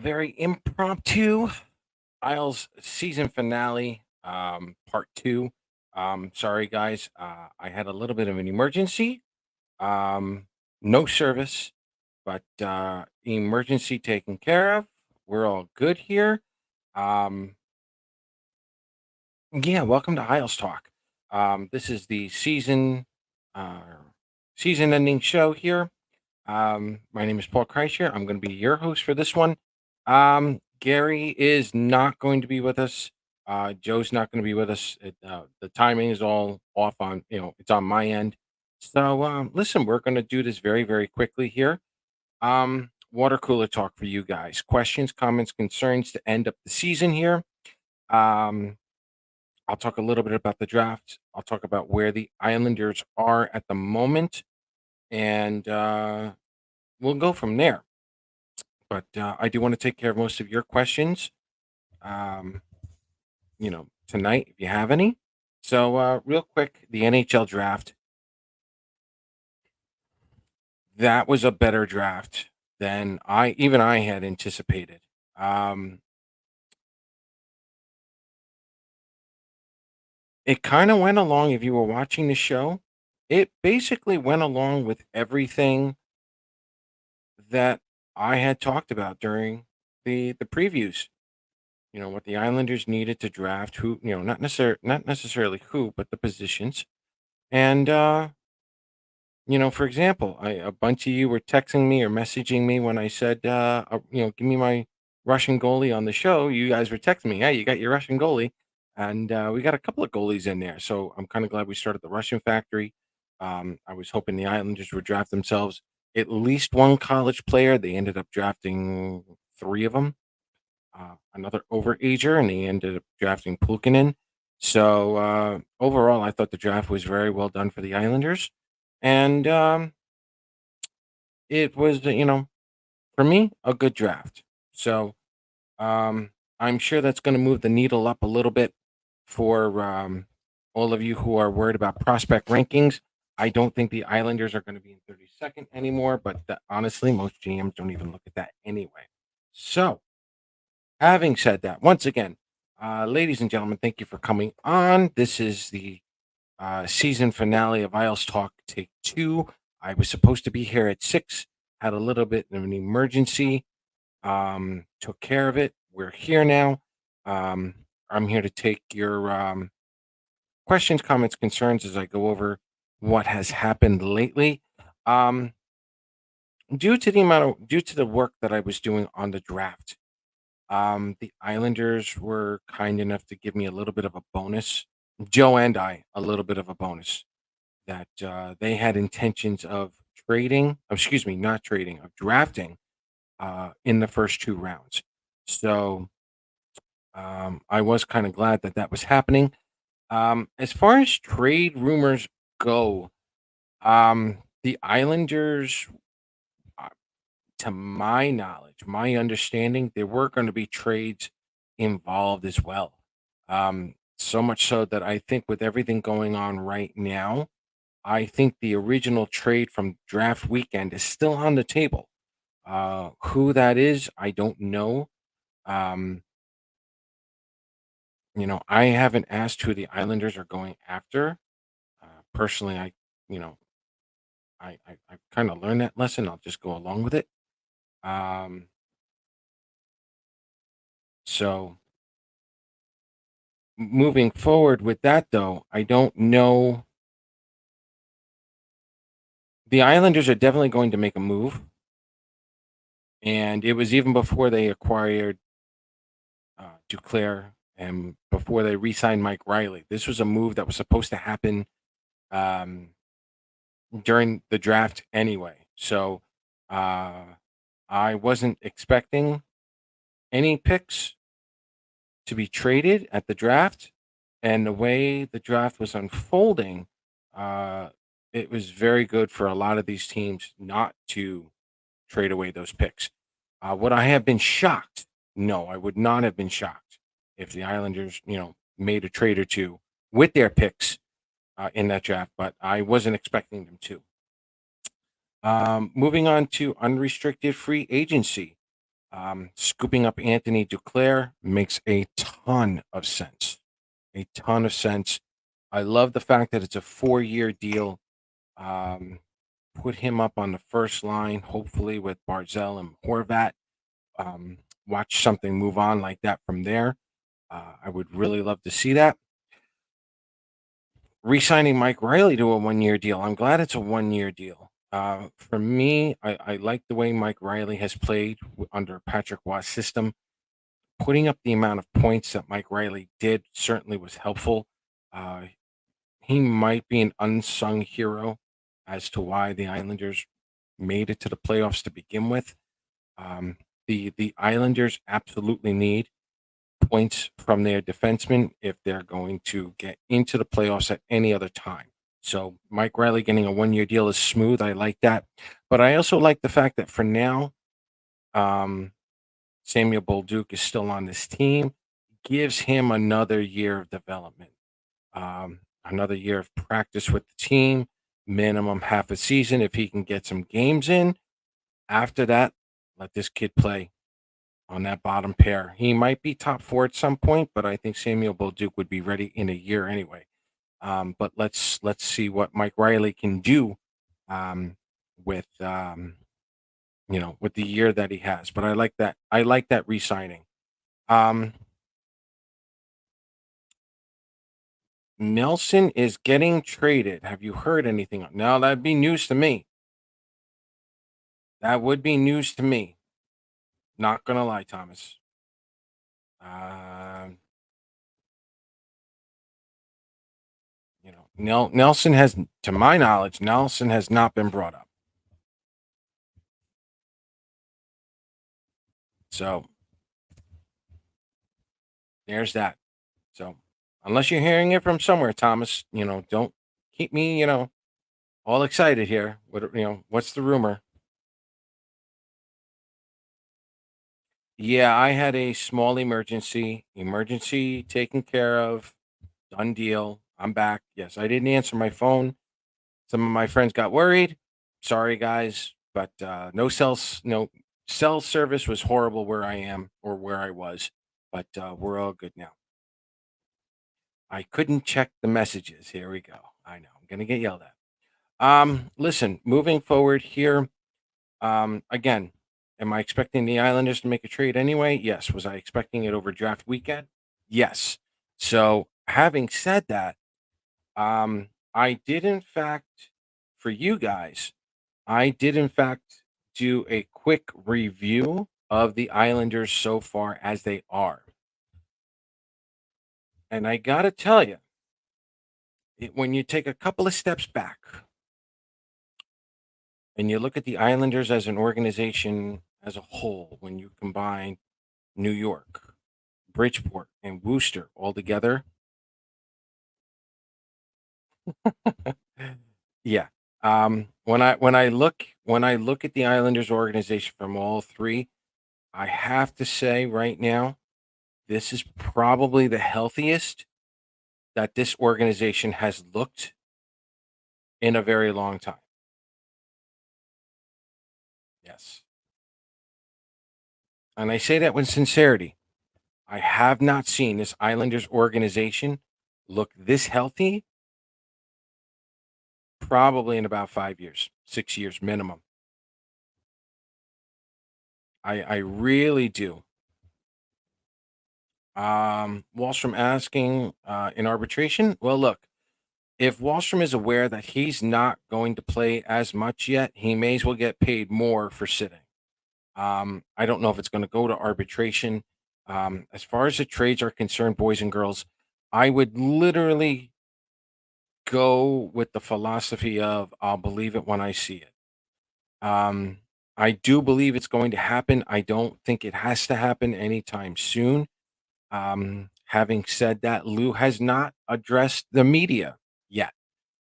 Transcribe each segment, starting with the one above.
Very impromptu Isles season finale, part two. Sorry, guys. I had a little bit of an emergency. Um, no service, but emergency taken care of. We're all good here. Um, yeah, welcome to Isles Talk. This is the uh, season ending show here. My name is Paul Kreischer. I'm going to be your host for this one. Gary is not going to be with us. Joe's not going to be with us. The timing is all off on, it's on my end. So, listen, we're going to do this very, very quickly here. Water cooler talk for you guys. Questions, comments, concerns to end up the season here. Um, I'll talk a little bit about the draft. I'll talk about where the Islanders are at the moment, and we'll go from there. But I do want to take care of most of your questions, um, tonight if you have any. So, real quick, the NHL draft, that was a better draft than I had anticipated. Um, it kind of went along, if you were watching the show, it basically went along with everything that I had talked about during the previews. What the Islanders needed to draft, who, not necessarily who, but the positions. And for example, a bunch of you were texting me or messaging me when I said, give me my Russian goalie on the show. You guys were texting me, hey, you got your Russian goalie, and we got a couple of goalies in there. So I'm kind of glad we started the Russian factory. I was hoping the Islanders would draft themselves at least one college player. They ended up drafting three of them. Another overager, and they ended up drafting Pulkinen. So overall, I thought the draft was very well done for the Islanders, and it was, for me, a good draft. So um, I'm sure that's going to move the needle up a little bit for all of you who are worried about prospect rankings. I don't think the Islanders are going to be in 32nd anymore, but honestly, most GMs don't even look at that anyway. So having said that, once again, ladies and gentlemen, thank you for coming on. This is the season finale of Isles Talk Take Two. I was supposed to be here at 6, had a little bit of an emergency, took care of it. We're here now. Um, I'm here to take your questions, comments, concerns as I go over what has happened lately. Um, due to the work that I was doing on the draft, the Islanders were kind enough to give me a little bit of a bonus. Joe and I, a little bit of a bonus that they had intentions of not trading, of drafting in the first two rounds. So I was kind of glad that that was happening. As far as trade rumors go, the Islanders, uh, to my knowledge, my understanding, there were going to be trades involved as well. So much so that I think with everything going on right now, I think the original trade from draft weekend is still on the table. Who that is, I don't know. Um, I haven't asked who the Islanders are going after. Personally, you know, I kind of learned that lesson. I'll just go along with it. Um, so moving forward with that, though, I don't know. The Islanders are definitely going to make a move, and it was even before they acquired Duclair and before they re-signed Mike Riley. This was a move that was supposed to happen um, during the draft anyway. So uh, I wasn't expecting any picks to be traded at the draft, and the way the draft was unfolding, uh, it was very good for a lot of these teams not to trade away those picks. Would I have been shocked? No, I would not have been shocked if the Islanders, made a trade or two with their picks in that draft, but I wasn't expecting them to. Moving on to unrestricted free agency. Scooping up Anthony Duclair makes a ton of sense. A ton of sense. I love the fact that it's a 4-year deal. Um, put him up on the first line, hopefully with Barzell and Horvat. Um, watch something move on like that from there. I would really love to see that. Re-signing Mike Riley to a 1-year deal. I'm glad it's a 1-year deal. For me, I like the way Mike Riley has played under Patrick Watt's system. Putting up the amount of points that Mike Riley did certainly was helpful. Uh, he might be an unsung hero as to why the Islanders made it to the playoffs to begin with. Um, the Islanders absolutely need points from their defensemen if they're going to get into the playoffs at any other time. So Mike Riley getting a 1-year deal is smooth. I like that, but I also like the fact that for now, um, Samuel Bolduc is still on this team. Gives him another year of development, another year of practice with the team, minimum half a season. If he can get some games in, after that, let this kid play on that bottom pair. He might be top four at some point, but I think Samuel Bolduc would be ready in a year anyway. But let's see what Mike Riley can do um, with with the year that he has. But I like that. I like that re-signing. Um, Nelson is getting traded. Have you heard anything? No, that'd be news to me. That would be news to me. Not gonna lie, Thomas. Um, Nelson has, to my knowledge, Nelson has not been brought up. So there's that. So unless you're hearing it from somewhere, Thomas, don't keep me, all excited here. What's the rumor? Yeah, I had a small emergency taken care of, done deal. I'm back. Yes, I didn't answer my phone. Some of my friends got worried. Sorry, guys, but no cell service was horrible where I am or where I was, but we're all good now. I couldn't check the messages. Here we go. I know I'm gonna get yelled at. Listen, moving forward here. Again, am I expecting the Islanders to make a trade anyway? Yes. Was I expecting it over draft weekend? Yes. So, having said that, I did in fact, for you guys, I did in fact do a quick review of the Islanders so far as they are. And I got to tell you, when you take a couple of steps back and you look at the Islanders as an organization as a whole, when you combine New York, Bridgeport, and Worcester all together, yeah. When I look at the Islanders organization from all three, I have to say right now, this is probably the healthiest that this organization has looked in a very long time. Yes. And I say that with sincerity. I have not seen this Islanders organization look this healthy probably in about 5 years, 6 years minimum. I really do. Wallstrom asking in arbitration. Well, look, if Wallstrom is aware that he's not going to play as much yet, he may as well get paid more for sitting. I don't know if it's going to go to arbitration. As far as the trades are concerned, boys and girls, I would literally go with the philosophy of I'll believe it when I see it. Um, I do believe it's going to happen. I don't think it has to happen anytime soon. Having said that, Lou has not addressed the media yet.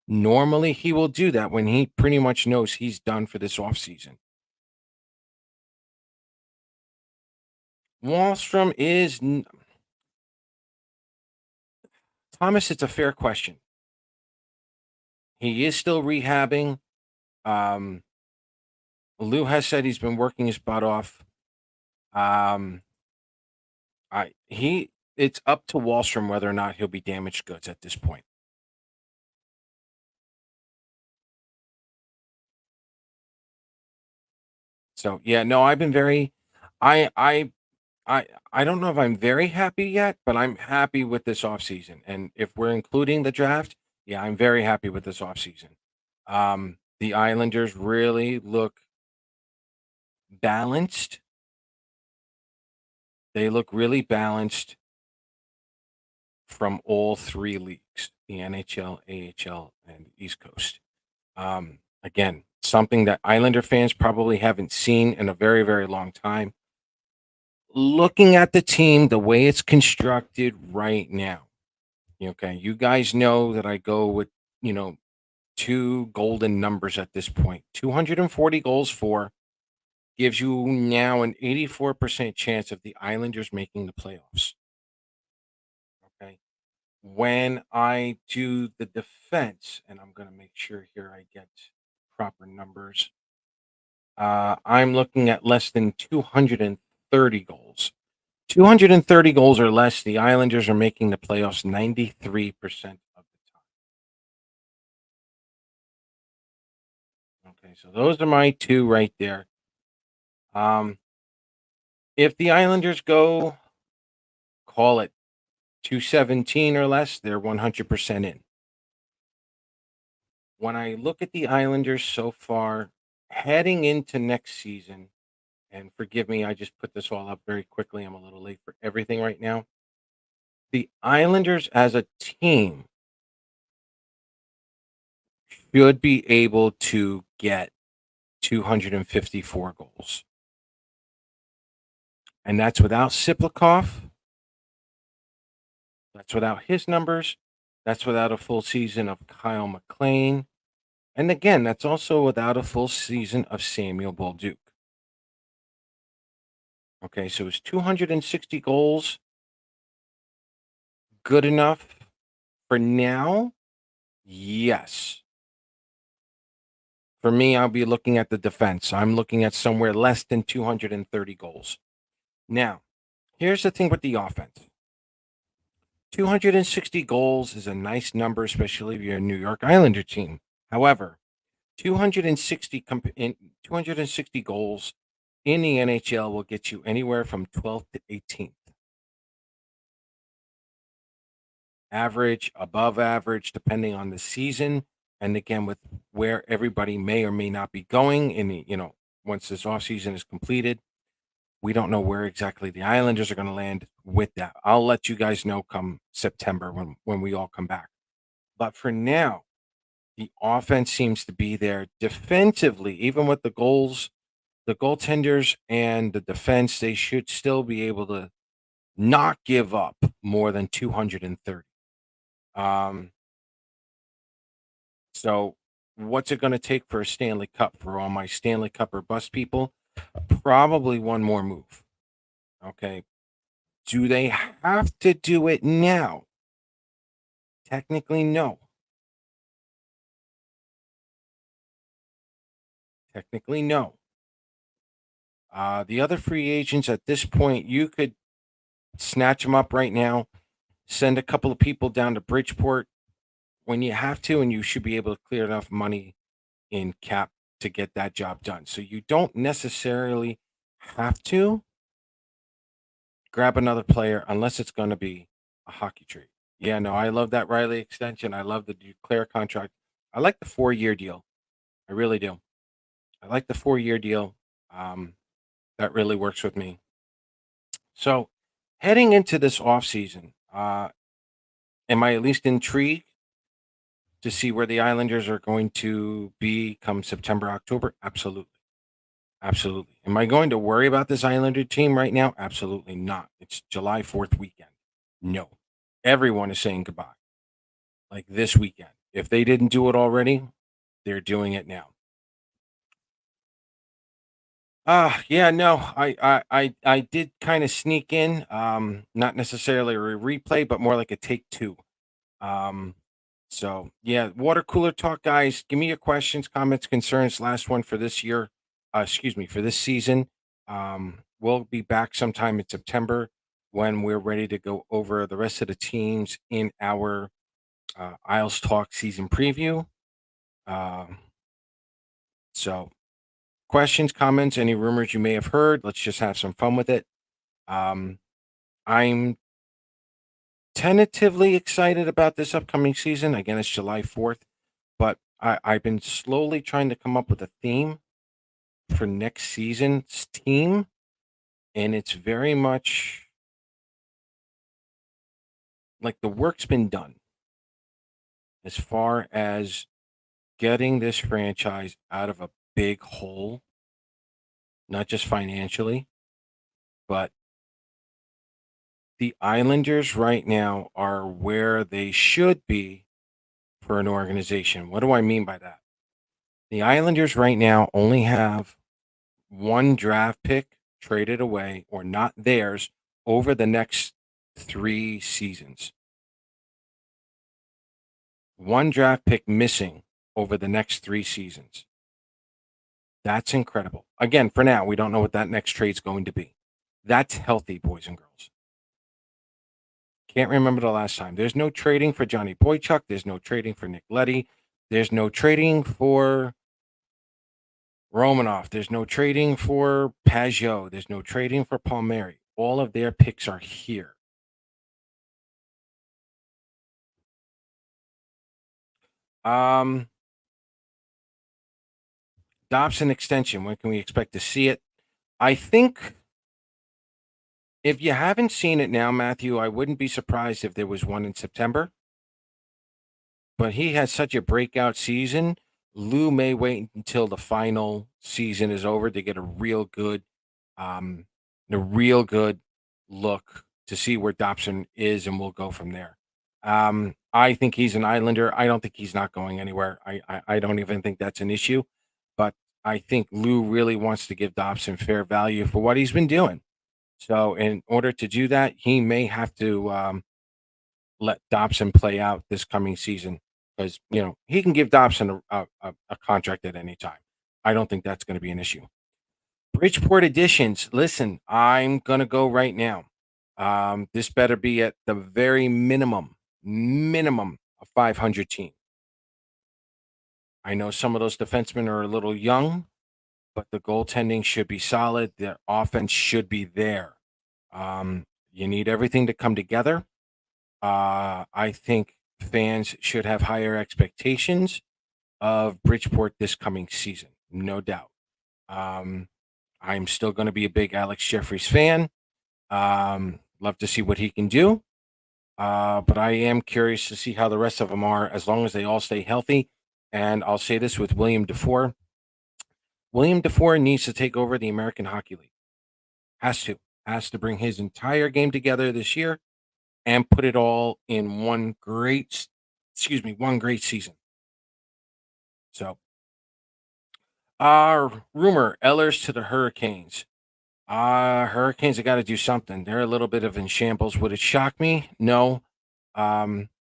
Normally, he will do that when he pretty much knows he's done for this offseason. Wallstrom is Thomas. It's a fair question. He is still rehabbing. Um, Lou has said he's been working his butt off. Um, I he it's up to Wallstrom whether or not he'll be damaged goods at this point. So yeah, no, I've been very I I I don't know if I'm very happy yet, but I'm happy with this offseason. And if we're including the draft, yeah, I'm very happy with this offseason. The Islanders really look balanced. They look really balanced from all three leagues, the NHL, AHL, and East Coast. Again, something that Islander fans probably haven't seen in a very, very long time. Looking at the team, the way it's constructed right now, okay, you guys know that I go with, you know, two golden numbers at this point. 240 goals for gives you now an 84% chance of the Islanders making the playoffs. Okay. When I do the defense, and I'm going to make sure here I get proper numbers, I'm looking at less than 230 goals. 230 goals or less, the Islanders are making the playoffs 93% of the time. Okay, so those are my two right there. Um, if the Islanders go, call it 217 or less, they're 100% in. When I look at the Islanders so far, heading into next season, and forgive me, I just put this all up very quickly. I'm a little late for everything right now. The Islanders as a team should be able to get 254 goals. And that's without Siplikov. That's without his numbers. That's without a full season of Kyle McLean. And again, that's also without a full season of Samuel Bolduc. Okay, so is 260 goals good enough for now? Yes. For me, I'll be looking at the defense. I'm looking at somewhere less than 230 goals. Now, here's the thing with the offense. 260 goals is a nice number, especially if you're a New York Islander team. However, 260 260 goals in the NHL will get you anywhere from 12th to 18th. Average, above average, depending on the season, and again with where everybody may or may not be going in the, once this offseason is completed. We don't know where exactly the Islanders are going to land with that. I'll let you guys know come September when we all come back. But for now, the offense seems to be there defensively, even with the goals, the goaltenders and the defense, they should still be able to not give up more than 230. Um, so what's it going to take for a Stanley Cup for all my Stanley Cup or bust people? Probably one more move. Okay. Do they have to do it now? Technically, no. Technically, no. The other free agents at this point, you could snatch them up right now, send a couple of people down to Bridgeport when you have to, and you should be able to clear enough money in cap to get that job done. So you don't necessarily have to grab another player unless it's going to be a hockey trade. Yeah, no, I love that Riley extension. I love the Duclair contract. I like the 4-year deal. I really do. I like the 4-year deal. Um, that really works with me. So heading into this offseason, am I at least intrigued to see where the Islanders are going to be come September, October? Absolutely. Absolutely. Am I going to worry about this Islander team right now? Absolutely not. It's July 4th weekend. No. Everyone is saying goodbye. Like this weekend. If they didn't do it already, they're doing it now. Yeah, no, I did kind of sneak in, not necessarily a replay, but more like a take two. Um, so yeah, water cooler talk, guys. Give me your questions, comments, concerns. Last one for this year. Excuse me, for this season. we'll be back sometime in September when we're ready to go over the rest of the teams in our Isles Talk season preview. Um, so, questions, comments, any rumors you may have heard, let's just have some fun with it. Um, I'm tentatively excited about this upcoming season. Again, it's July 4th, but I've been slowly trying to come up with a theme for next season's team, and it's very much like the work's been done as far as getting this franchise out of a big hole, not just financially, but the Islanders right now are where they should be for an organization. What do I mean by that? The Islanders right now only have one draft pick traded away or not theirs over the next 3 seasons. One draft pick missing over the next 3 seasons. That's incredible. Again, for now, we don't know what that next trade's going to be. That's healthy, boys and girls. Can't remember the last time. There's no trading for Johnny Boychuk. There's no trading for Nick Leddy. There's no trading for Romanoff. There's no trading for Pajot. There's no trading for Palmieri. All of their picks are here. Dobson extension. When can we expect to see it? I think if you haven't seen it now, Matthew, I wouldn't be surprised if there was one in September. But he has such a breakout season. Lou may wait until the final season is over to get um, a real good look to see where Dobson is, and we'll go from there. I think he's an Islander. I don't think he's not going anywhere. I don't even think that's an issue. But I think Lou really wants to give Dobson fair value for what he's been doing. So, in order to do that, he may have to let Dobson play out this coming season because he can give Dobson a contract at any time. I don't think that's going to be an issue. Bridgeport additions. Listen, I'm going to go right now. This better be at the very minimum a 500 team. I know some of those defensemen are a little young, but the goaltending should be solid. The offense should be there. You need everything to come together. I think fans should have higher expectations of Bridgeport this coming season, no doubt. I'm still going to be a big Alex Jeffries fan. Love to see what he can do. But I am curious to see how the rest of them are as long as they all stay healthy. And I'll say this with William Dufour. William Dufour needs to take over the American Hockey League. Has to bring his entire game together this year and put it all in one great season. So, rumor Ellers to the Hurricanes. Hurricanes have got to do something. They're a little bit of in shambles. Would it shock me? No. I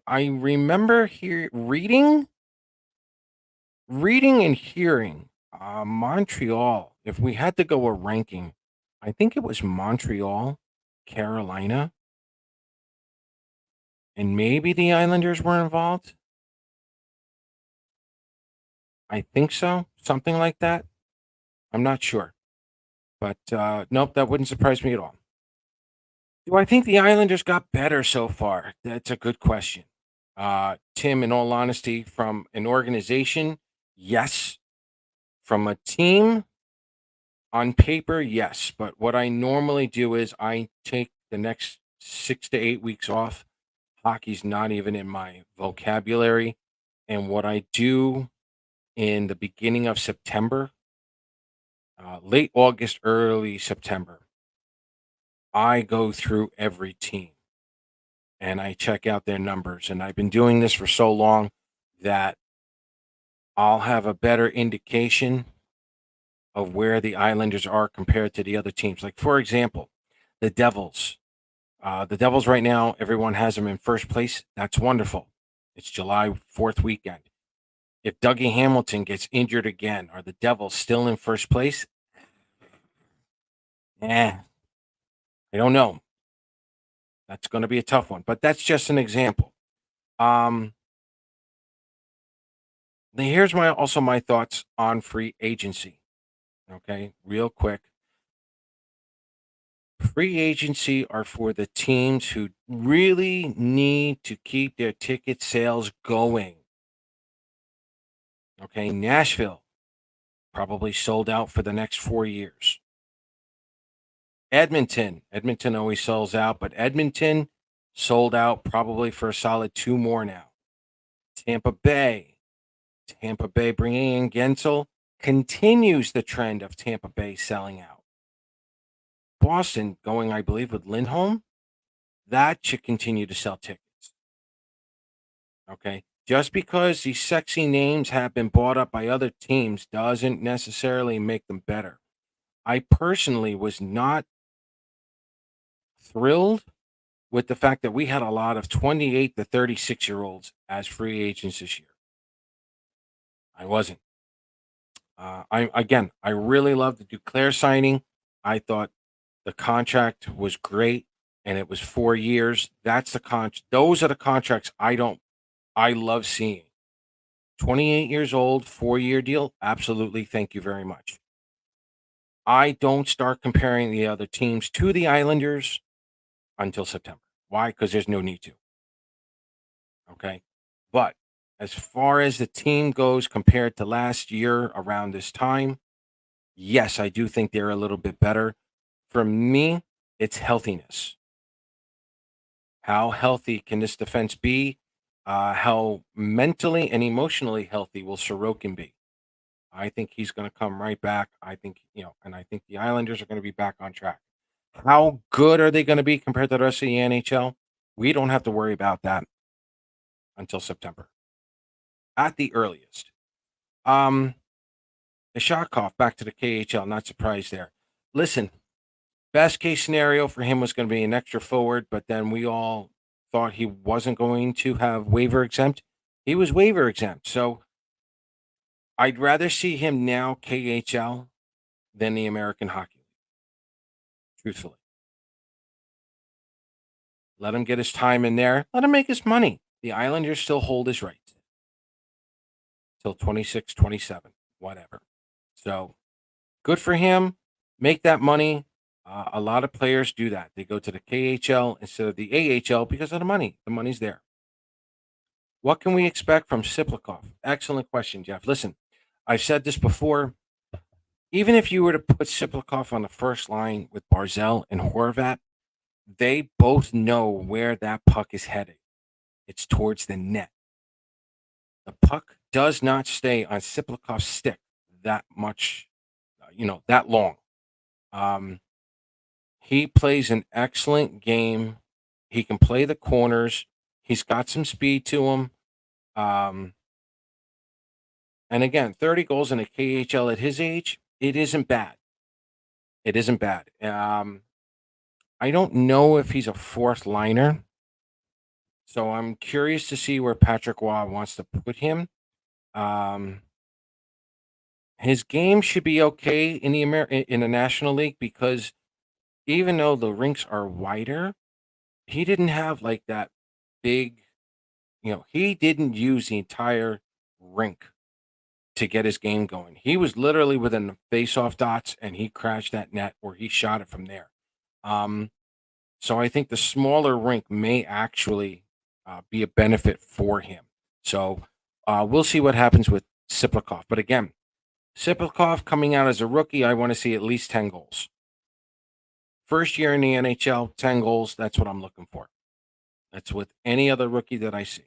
remember reading and hearing Montreal. If we had to go a ranking, I think it was Montreal, Carolina, and maybe the Islanders were involved. I think so, something like that. I'm not sure, but nope, that wouldn't surprise me at all. Do I think the Islanders got better so far? That's a good question. Tim, in all honesty, from an organization, yes. From a team, on paper, yes. But what I normally do is I take the next 6 to 8 weeks off. Hockey's not even in my vocabulary. And what I do in the beginning of September, late August, early September, I go through every team and I check out their numbers. And I've been doing this for so long that I'll have a better indication of where the Islanders are compared to the other teams. Like, for example, the Devils. The Devils right now, everyone has them in first place. That's wonderful. It's July 4th weekend. If Dougie Hamilton gets injured again, are the Devils still in first place? Eh, I don't know. That's going to be a tough one, but that's just an example. Um, here's my thoughts on free agency. Okay, real quick. Free agency are for the teams who really need to keep their ticket sales going. Okay, Nashville probably sold out for the next 4 years. Edmonton always sells out, but Edmonton sold out probably for a solid two more now. Tampa Bay, Tampa Bay bringing in Gensel continues the trend of Tampa Bay selling out. Boston going, I believe, with Lindholm, that should continue to sell tickets. Okay. Just because these sexy names have been bought up by other teams doesn't necessarily make them better. I personally was not thrilled with the fact that we had a lot of 28 to 36-year-olds as free agents this year. I wasn't. I really loved the Duclair signing. I thought the contract was great, and it was 4 years. That's the Those are the contracts I love seeing. 28 years old, 4 year deal. Absolutely. Thank you very much. I don't start comparing the other teams to the Islanders until September. Why? Because there's no need to. Okay. But as far as the team goes compared to last year around this time, yes, I do think they're a little bit better. For me, it's healthiness. How healthy can this defense be? How mentally and emotionally healthy will Sorokin be? I think he's going to come right back. I think, and I think the Islanders are going to be back on track. How good are they going to be compared to the rest of the NHL? We don't have to worry about that until September at the earliest. Um, Ishakov back to the KHL. Not surprised there. Listen, best case scenario for him was going to be an extra forward, but then we all thought he wasn't going to have waiver exempt. He was waiver exempt. So I'd rather see him now KHL than the American Hockey League, truthfully. Let him get his time in there. Let him make his money. The Islanders still hold his rights till 26, 27, whatever. So good for him. Make that money. A lot of players do that. They go to the KHL instead of the AHL because of the money. The money's there. What can we expect from Siplikov? Excellent question, Jeff. Listen, I've said this before. Even if you were to put Siplikov on the first line with Barzell and Horvat, they both know where that puck is headed. It's towards the net. The puck does not stay on Siplikov's stick that much, that long. Um, he plays an excellent game. He can play the corners. He's got some speed to him. Um, and again, 30 goals in a KHL at his age, it isn't bad. It isn't bad. I don't know if he's a fourth liner, so I'm curious to see where Patrick Waugh wants to put him. Um, his game should be okay in in the National League because even though the rinks are wider, he didn't have like that big, he didn't use the entire rink to get his game going. He was literally within the face-off dots and he crashed that net or he shot it from there. Um, so I think the smaller rink may actually be a benefit for him. So we'll see what happens with Siplikov. But again, Siplikov coming out as a rookie, I want to see at least 10 goals. First year in the NHL, 10 goals. That's what I'm looking for. That's with any other rookie that I see.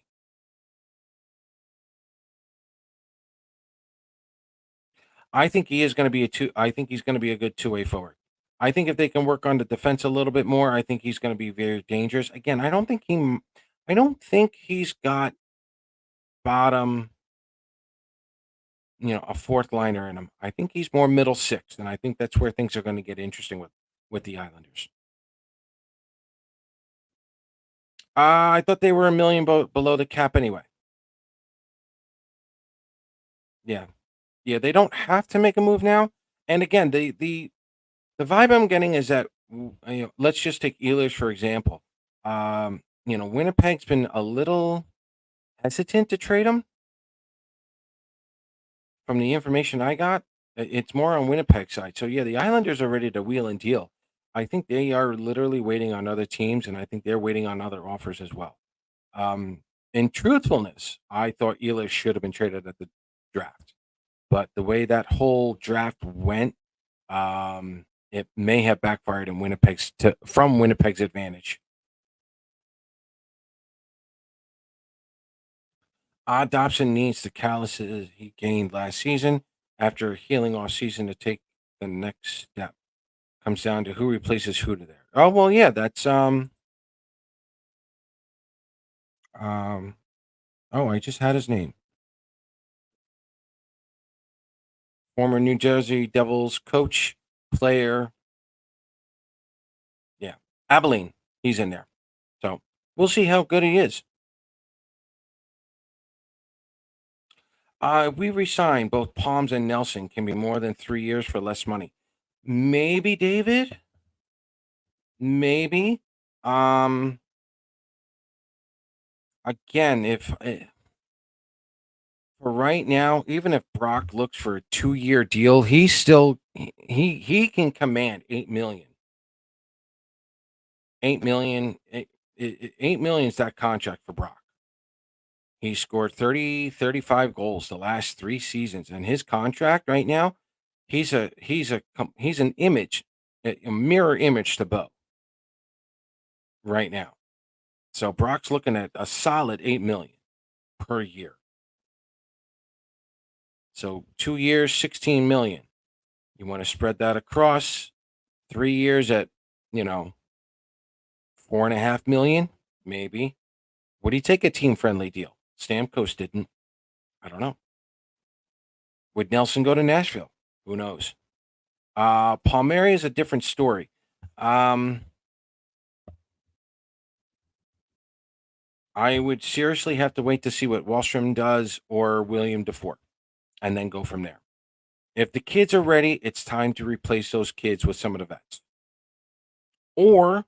I think he is going to be a two. I think he's going to be a good two-way forward. I think if they can work on the defense a little bit more, I think he's going to be very dangerous. Again, I don't think he's got bottom, a fourth liner in him. I think he's more middle six, and I think that's where things are going to get interesting with the Islanders. I thought they were a million below the cap anyway. Yeah, yeah, they don't have to make a move now. And again, the The vibe I'm getting is that let's just take Ehlers for example. Winnipeg's been a little hesitant to trade him. From the information I got, it's more on Winnipeg side. So yeah, the Islanders are ready to wheel and deal. I think they are literally waiting on other teams, and I think they're waiting on other offers as well. Um, in truthfulness, I thought Ehlers should have been traded at the draft, but the way that whole draft went, it may have backfired in from Winnipeg's advantage. Dobson needs the calluses he gained last season after healing off season to take the next step. Comes down to who replaces who to there. Oh well, yeah, that's um. Oh, I just had his name. Former New Jersey Devils coach, player. Yeah, Abilene. He's in there. So we'll see how good he is. We resign both Palms and Nelson can be more than 3 years for less money. Maybe David. Maybe. Um. Again, if for right now, even if Brock looks for a 2-year deal, he's still he can command 8 million. 8 million. 8 million is that contract for Brock. He scored 35 goals the last 3 seasons, and his contract right now, he's an image, a mirror image to Bo right now. So Brock's looking at a solid 8 million per year. So 2 years, 16 million. You want to spread that across 3 years at, you know, 4.5 million, maybe. Would he take a team friendly deal? Stamkos didn't. I don't know. Would Nelson go to Nashville? Who knows? Palmieri is a different story. Um, I would seriously have to wait to see what Wallstrom does or William DeFore, and then go from there. If the kids are ready, it's time to replace those kids with some of the vets. Or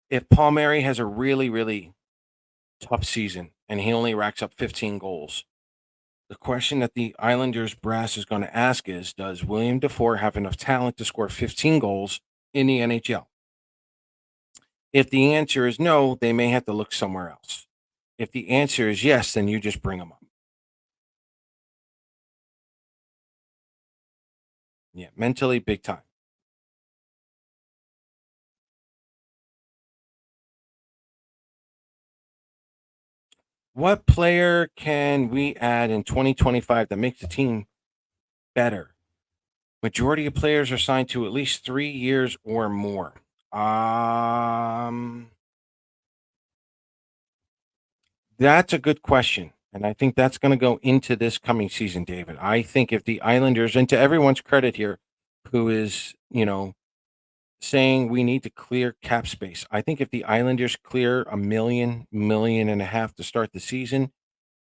if Palmieri has a really, really tough season and he only racks up 15 goals, the question that the Islanders brass is going to ask is, does William DeFore have enough talent to score 15 goals in the NHL? If the answer is no, they may have to look somewhere else. If the answer is yes, then you just bring them up. Yeah, mentally big time. What player can we add in 2025 that makes the team better? Majority of players are signed to at least 3 years or more. Um, that's a good question. And I think that's going to go into this coming season, David. I think if the Islanders, and to everyone's credit here, who is, saying we need to clear cap space. I think if the Islanders clear a million and a half to start the season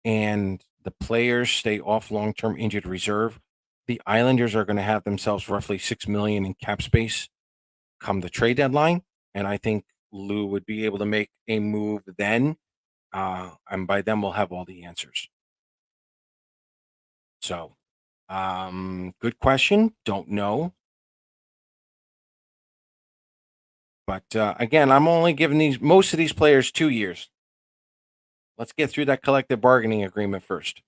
and the players stay off long-term injured reserve, the Islanders are going to have themselves roughly 6 million in cap space come the trade deadline. And I think Lou would be able to make a move then. And by then we'll have all the answers. So, good question. Don't know. But again, I'm only giving most of these players 2 years. Let's get through that collective bargaining agreement first.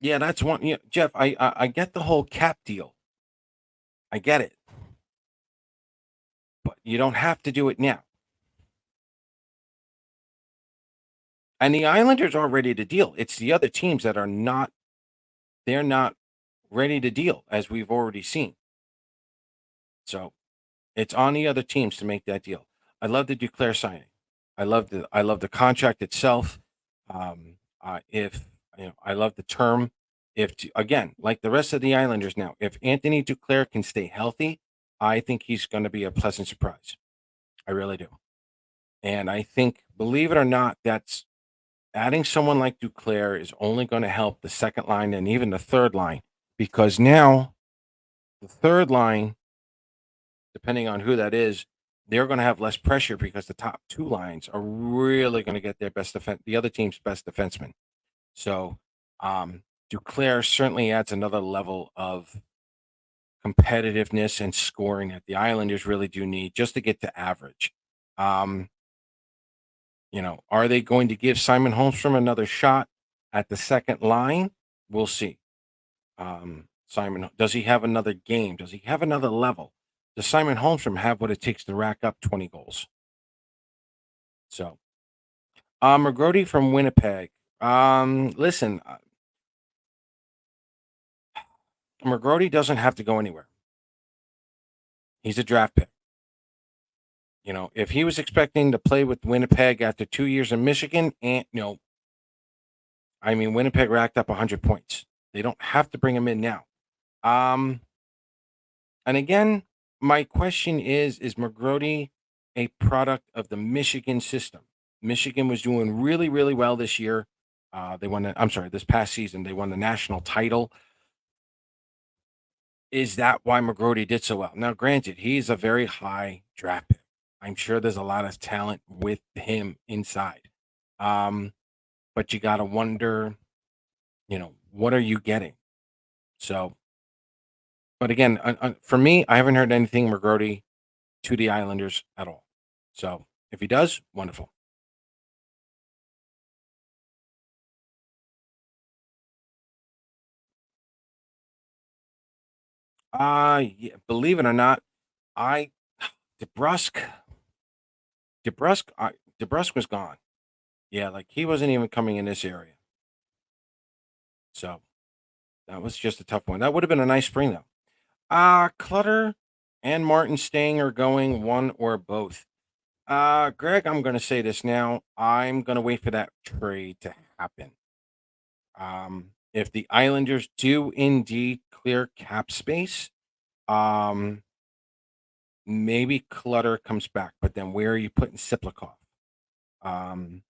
Yeah, that's one. Yeah, Jeff, I get the whole cap deal. I get it, but you don't have to do it now. And the Islanders are ready to deal. It's the other teams that are not. They're not ready to deal, as we've already seen. So it's on the other teams to make that deal. I love the Duclair signing. I love the contract itself. If I love the term. If again, like the rest of the Islanders now, if Anthony Duclair can stay healthy, I think he's going to be a pleasant surprise. I really do. And I think, believe it or not, that's Adding someone like Duclair is only going to help the second line and even the third line because now the third line, depending on who that is, they're going to have less pressure because the top two lines are really going to get their best defense, the other team's best defenseman. So, Duclair certainly adds another level of competitiveness and scoring that the Islanders really do need just to get to average. Um, are they going to give Simon Holmstrom another shot at the second line? We'll see. Simon, does he have another game? Does he have another level? Does Simon Holmstrom have what it takes to rack up 20 goals? So, McGrody from Winnipeg. Listen, McGrody doesn't have to go anywhere. He's a draft pick. If he was expecting to play with Winnipeg after 2 years in Michigan, and Winnipeg racked up 100 points. They don't have to bring him in now. And again, my question is McGrody a product of the Michigan system? Michigan was doing really, really well this year. This past season, they won the national title. Is that why McGrody did so well? Now, granted, he's a very high draft pick. I'm sure there's a lot of talent with him inside. But you got to wonder, what are you getting? So, but again, for me, I haven't heard anything McGrody to the Islanders at all. So if he does, wonderful. Yeah, believe it or not, I DeBrusque, DeBrusque was gone. Yeah, like he wasn't even coming in this area. So that was just a tough one. That would have been a nice spring though. Clutter and Martin staying or going, one or both. Greg, I'm going to say this now. I'm going to wait for that trade to happen. If the Islanders do indeed clear cap space, um, maybe Clutter comes back, but then where are you putting Siplikov? Um,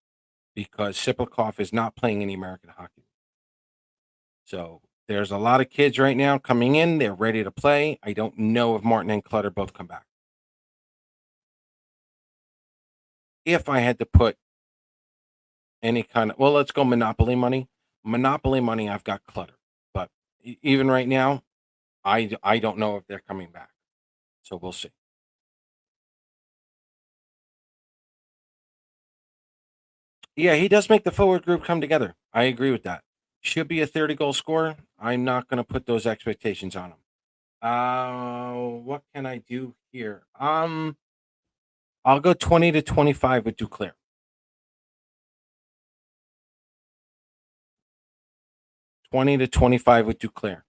because Siplikov is not playing any American hockey. So there's a lot of kids right now coming in. They're ready to play. I don't know if Martin and Clutter both come back. If I had to put any kind of, well, let's go Monopoly money. Monopoly money, I've got Clutter. But even right now, I don't know if they're coming back. So we'll see. Yeah, he does make the forward group come together. I agree with that. Should be a 30 goal scorer. I'm not going to put those expectations on him. What can I do here? I'll go 20 to 25 with Duclair. 20 to 25 with Duclair.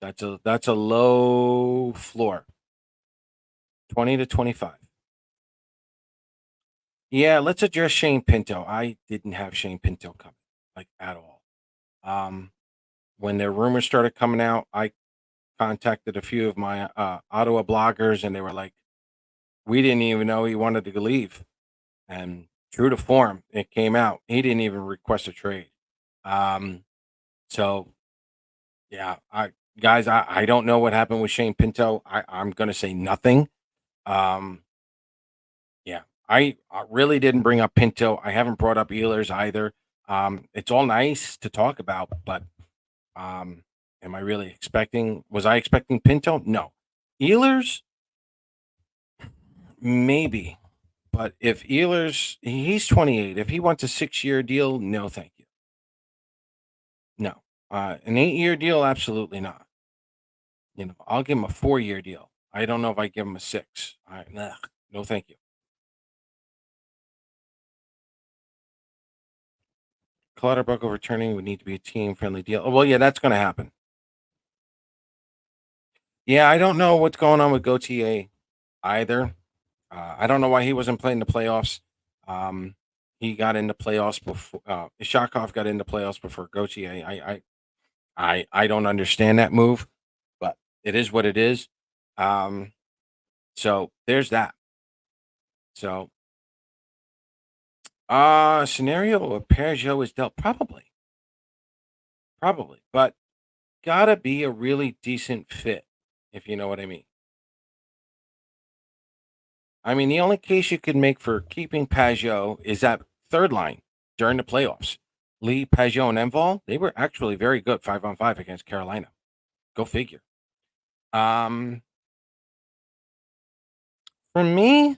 That's a low floor. 20 to 25. Yeah, let's address Shane Pinto. I didn't have Shane Pinto coming, like at all. Um, when their rumors started coming out, I contacted a few of my Ottawa bloggers, and they were like, "We didn't even know he wanted to leave." And true to form, it came out he didn't even request a trade. Um, so yeah, I don't know what happened with Shane Pinto. I'm going to say nothing. Um, yeah, I really didn't bring up Pinto. I haven't brought up Ehlers either. It's all nice to talk about, but am I really expecting? Was I expecting Pinto? No. Ehlers, maybe. But if Ehlers, he's 28. If he wants a 6 year deal, no, thank you. No. An 8 year deal, absolutely not. I'll give him a 4 year deal. I don't know if I give him a six. No, thank you. Clutterbuck returning would need to be a team friendly deal. Oh, well, yeah, that's going to happen. Yeah, I don't know what's going on with Gauthier either. I don't know why he wasn't playing the playoffs. He got into playoffs before Ishakov got into playoffs before Gauthier. I don't understand that move, but it is what it is. Um, so there's that. So Scenario of Peugeot is dealt probably, but gotta be a really decent fit, if you know what I mean. I mean, the only case you could make for keeping Peugeot is that third line during the playoffs. Lee, Peugeot, and Enval, they were actually very good 5-on-5 against Carolina. Go figure. Um, for me,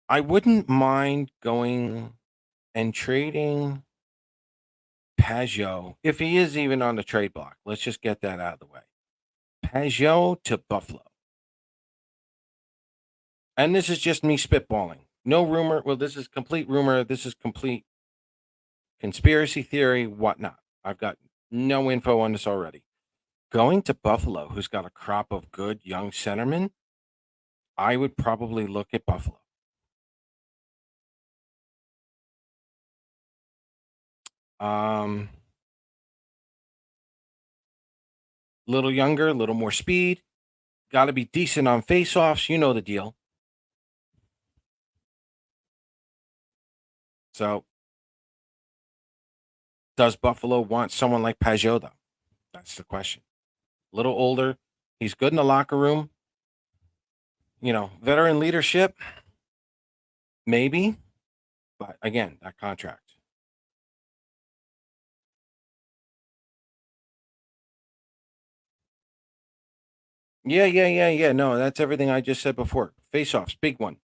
I wouldn't mind going and trading Peugeot if he is even on the trade block. Let's just get that out of the way. Peugeot to Buffalo. And this is just me spitballing. No rumor. Well, this is complete rumor. This is complete conspiracy theory, whatnot. I've got no info on this already. Going to Buffalo, who's got a crop of good young centermen, I would probably look at Buffalo. Um, Little younger, a little more speed. Got to be decent on faceoffs. You know the deal. So, does Buffalo want someone like Pajot, though? That's the question. A little older. He's good in the locker room. Veteran leadership, maybe. But again, that contract. Yeah. No, that's everything I just said before. Faceoffs, big one.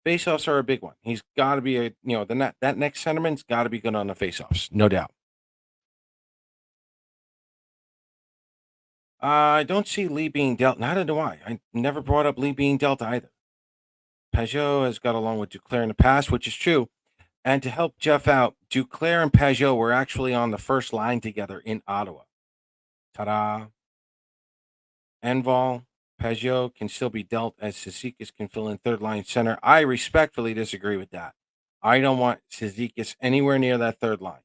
Faceoffs are a big one. He's got to be that next centerman's got to be good on the faceoffs, no doubt. I don't see Lee being dealt. Neither do I. I never brought up Lee being dealt either. Peugeot has got along with Duclair in the past, which is true. And to help Jeff out, Duclair and Peugeot were actually on the first line together in Ottawa. Ta-da! Enval, Peugeot can still be dealt as Cizikas can fill in third line center. I respectfully disagree with that. I don't want Cizikas anywhere near that third line.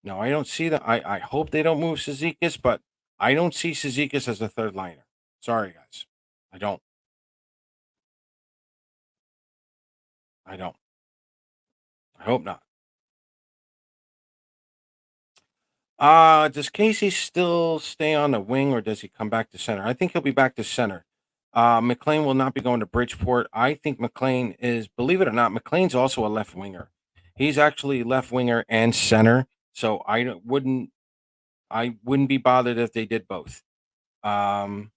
No, I don't see that. I hope they don't move Cizikas, but I don't see Cizikas as a third liner. Sorry, guys. I don't. I don't. I hope not. Does Casey still stay on the wing or does he come back to center? I think he'll be back to center. McLean will not be going to Bridgeport. I think McLean is, believe it or not, McLean's also a left winger. He's actually left winger and center. So I wouldn't be bothered if they did both. Um,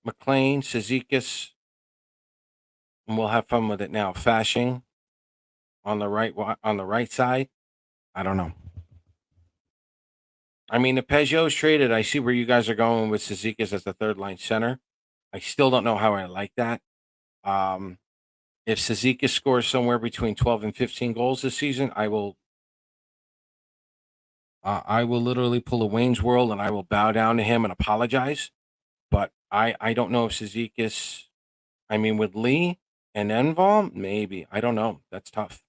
McLean, Cizikas, and we'll have fun with it now. Fashing on the right side. I don't know. I mean, the Peugeot's traded. I see where you guys are going with Cizikas as the third line center. I still don't know how I like that. Um, if Cizikas scores somewhere between 12 and 15 goals this season, I will literally pull a Wayne's World and I will bow down to him and apologize. But I don't know if Cizikas. I mean, with Lee and Enval, maybe I don't know. That's tough.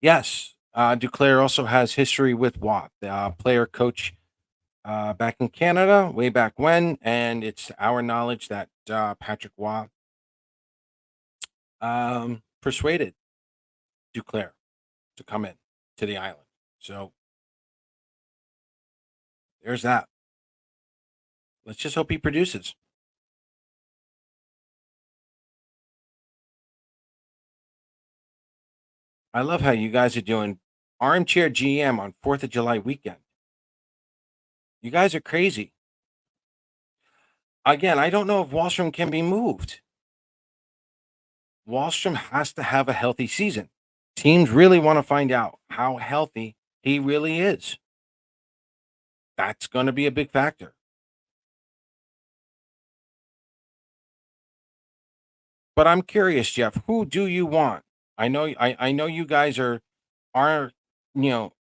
Yes, Duclair also has history with Watt, the player coach back in Canada, way back when, and it's our knowledge that Patrick Waugh persuaded Duclair to come in to the island. So there's that. Let's just hope he produces. I love how you guys are doing armchair GM on 4th of July weekend. You guys are crazy. Again, I don't know if Wallstrom can be moved. Wallstrom has to have a healthy season. Teams really want to find out how healthy he really is. That's going to be a big factor. But I'm curious, Jeff, who do you want? I know you guys are armchair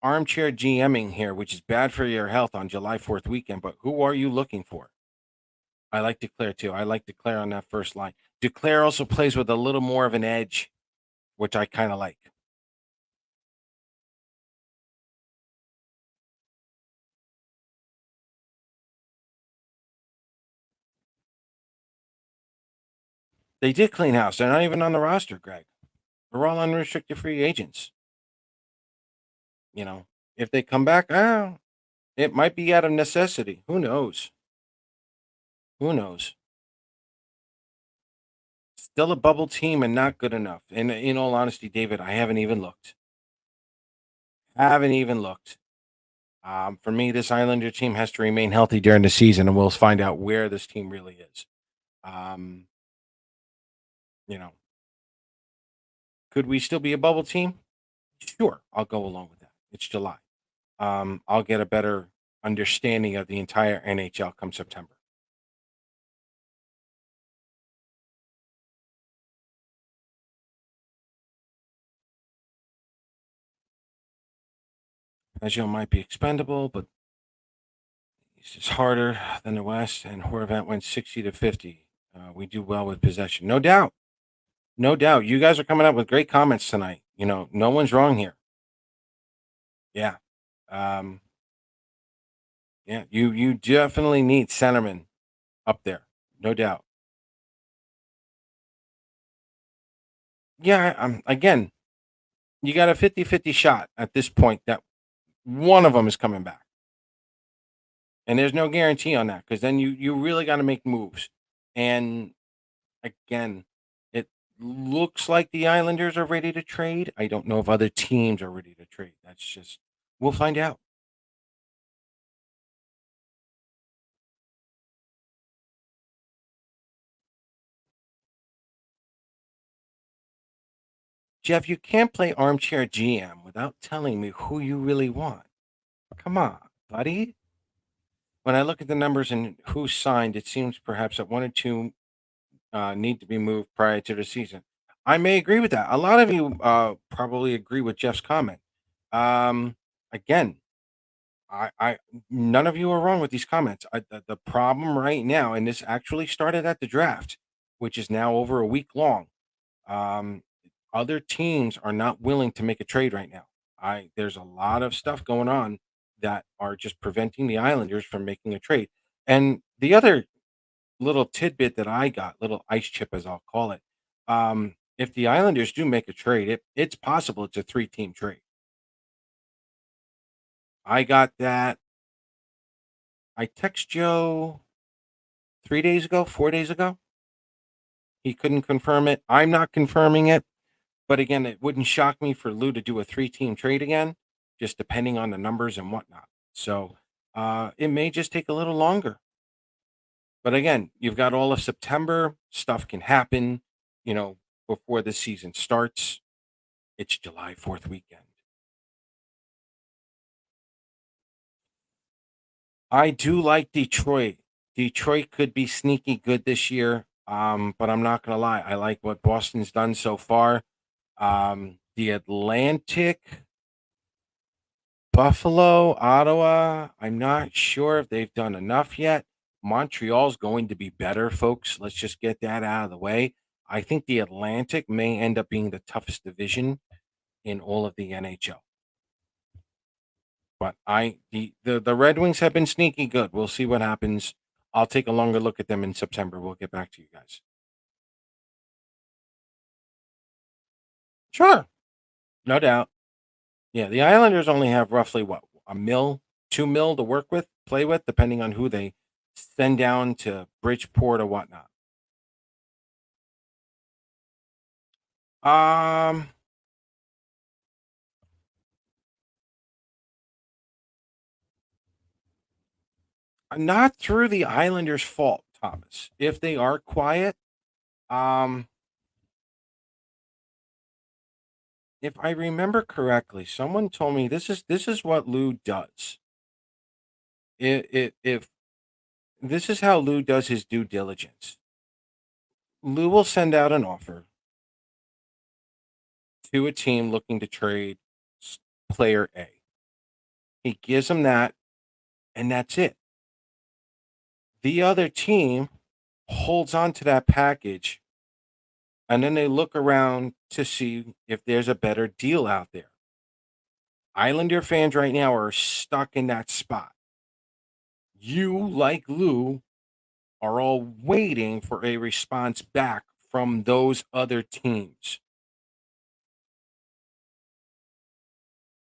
GMing here, which is bad for your health on July 4th weekend, but who are you looking for? I like Declare too. I like Declare on that first line. Declare also plays with a little more of an edge, which I kind of like. They did clean house. They're not even on the roster, Greg. They're all unrestricted free agents. You know, if they come back, it might be out of necessity. Who knows? Who knows? Still a bubble team and not good enough. And in all honesty, David, I haven't even looked. Haven't even looked. For me, this Islander team has to remain healthy during the season, and we'll find out where this team really is. Um, you know, could we still be a bubble team? Sure, I'll go along with that. It's July. I'll get a better understanding of the entire NHL come September. Ezio might be expendable, but it's just harder than the West, and Horvat went 60 to 50. We do well with possession. No doubt. No doubt. You guys are coming up with great comments tonight. No one's wrong here. Yeah. Um, yeah, you definitely need centerman up there. No doubt. Yeah, again, you got a 50-50 shot at this point that one of them is coming back. And there's no guarantee on that because then you really got to make moves. And again, it looks like the Islanders are ready to trade. I don't know if other teams are ready to trade. That's just we'll find out. Jeff, you can't play armchair GM without telling me who you really want. Come on, buddy. When I look at the numbers and who signed, it seems perhaps that one or two need to be moved prior to the season. I may agree with that. A lot of you probably agree with Jeff's comment. Again, I none of you are wrong with these comments. The problem right now, and this actually started at the draft, which is now over a week long. Um, Other teams are not willing to make a trade right now. I There's a lot of stuff going on that are just preventing the Islanders from making a trade. And the other little tidbit that I got, little ice chip as I'll call it, if the Islanders do make a trade, it's possible it's a three-team trade. I got that. I text Joe 3 days ago, 4 days ago. He couldn't confirm it. I'm not confirming it. But again, it wouldn't shock me for Lou to do a three-team trade again, just depending on the numbers and whatnot. So it may just take a little longer. But again, you've got all of September. Stuff can happen, you know, before the season starts. It's July 4th weekend. I do like Detroit. Detroit could be sneaky good this year. But I'm not gonna lie. I like what Boston's done so far. The Atlantic, Buffalo, Ottawa, I'm not sure if they've done enough yet. Montreal's going to be better, folks. Let's just get that out of the way. I think the Atlantic may end up being the toughest division in all of the NHL. But the Red Wings have been sneaky good. We'll see what happens. I'll take a longer look at them in September. We'll get back to you guys. Sure, no doubt. Yeah, the Islanders only have roughly what, a mil, 2 mil to work with, play with, depending on who they send down to Bridgeport or whatnot. Um, Not through the Islanders' fault, Thomas. If they are quiet, um, if I remember correctly, someone told me this is what Lou does. If this is how Lou does his due diligence, Lou will send out an offer to a team looking to trade player A. He gives them that, and that's it. The other team holds on to that package, and then they look around to see if there's a better deal out there. Islander fans right now are stuck in that spot. You, like Lou, are all waiting for a response back from those other teams.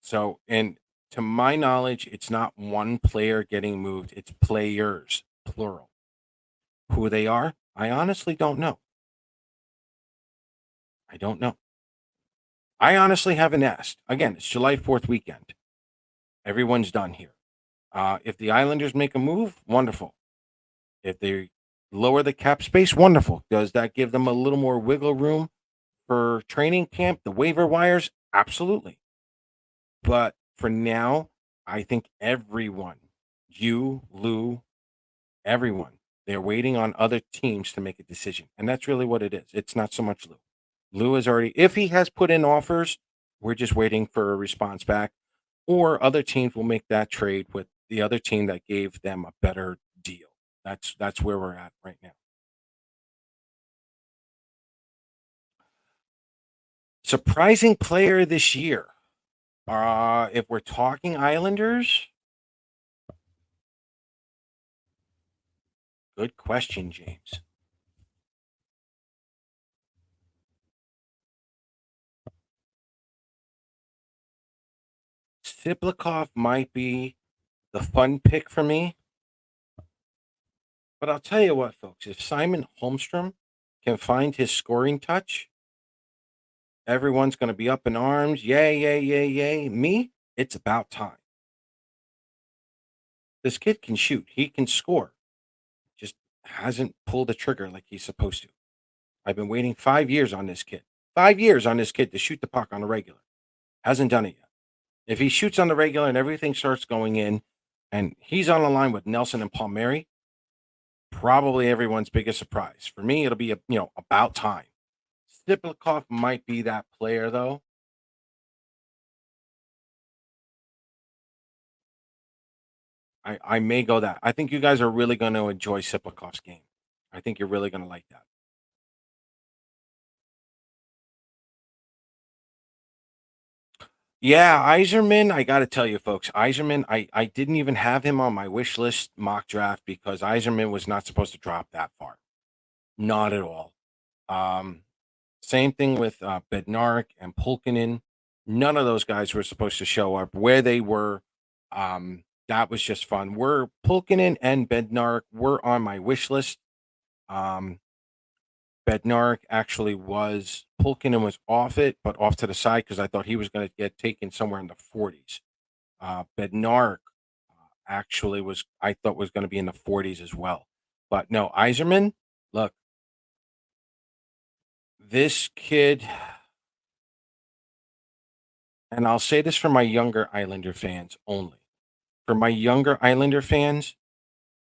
So, and to my knowledge, it's not one player getting moved, it's players, plural. Who they are, I honestly don't know. I don't know. I honestly haven't asked. Again, it's July 4th weekend. Everyone's done here. If the Islanders make a move, wonderful. If they lower the cap space, wonderful. Does that give them a little more wiggle room for training camp, the waiver wires? Absolutely. But for now, I think everyone, you, Lou, everyone, they're waiting on other teams to make a decision. And that's really what it is. It's not so much Lou. Lou has already, if he has put in offers, we're just waiting for a response back. Or other teams will make that trade with the other team that gave them a better deal. That's where we're at right now. Surprising player this year. If we're talking Islanders, good question, James. Siplikov might be the fun pick for me. But I'll tell you what, folks, if Simon Holmstrom can find his scoring touch, everyone's going to be up in arms. Yay, yay, yay, yay. Me, it's about time. This kid can shoot, he can score, just hasn't pulled the trigger like he's supposed to. I've been waiting 5 years on this kid. 5 years on this kid to shoot the puck on the regular. Hasn't done it yet. If he shoots on the regular and everything starts going in, and he's on the line with Nelson and Palmieri, probably everyone's biggest surprise. For me, it'll be about time. Stiplikov might be that player though. I may go that. I think you guys are really going to enjoy Siplikov's game. I think you're really going to like that. Yeah, Iserman, I got to tell you, folks, Iserman, I didn't even have him on my wish list mock draft because Iserman was not supposed to drop that far. Not at all. Um, Same thing with Bednarik and Pulkinen. None of those guys were supposed to show up. Where they were, that was just fun. Were Pulkinen and Bednarik were on my wish list. Um, Bednarik actually was Pulkinen was off it, but off to the side because I thought he was going to get taken somewhere in the 40s. Bednarik actually was I thought was going to be in the 40s as well. But no, Iserman, look, this kid, and I'll say this for my younger Islander fans only. For my younger Islander fans,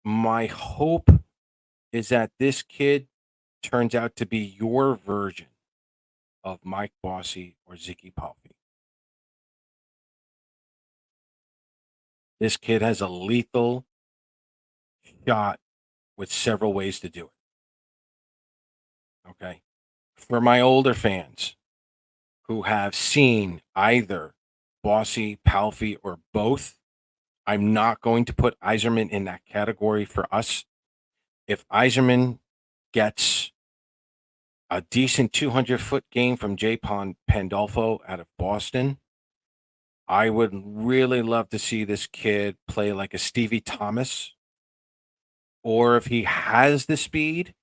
my hope is that this kid turns out to be your version of Mike Bossy or Ziggy Palfy. This kid has a lethal shot with several ways to do it. Okay. For my older fans who have seen either Bossy, Palfy, or both, I'm not going to put Iserman in that category for us. If Iserman gets a decent 200-foot game from Jay Pandolfo out of Boston, I would really love to see this kid play like a Stevie Thomas. Or if he has the speed,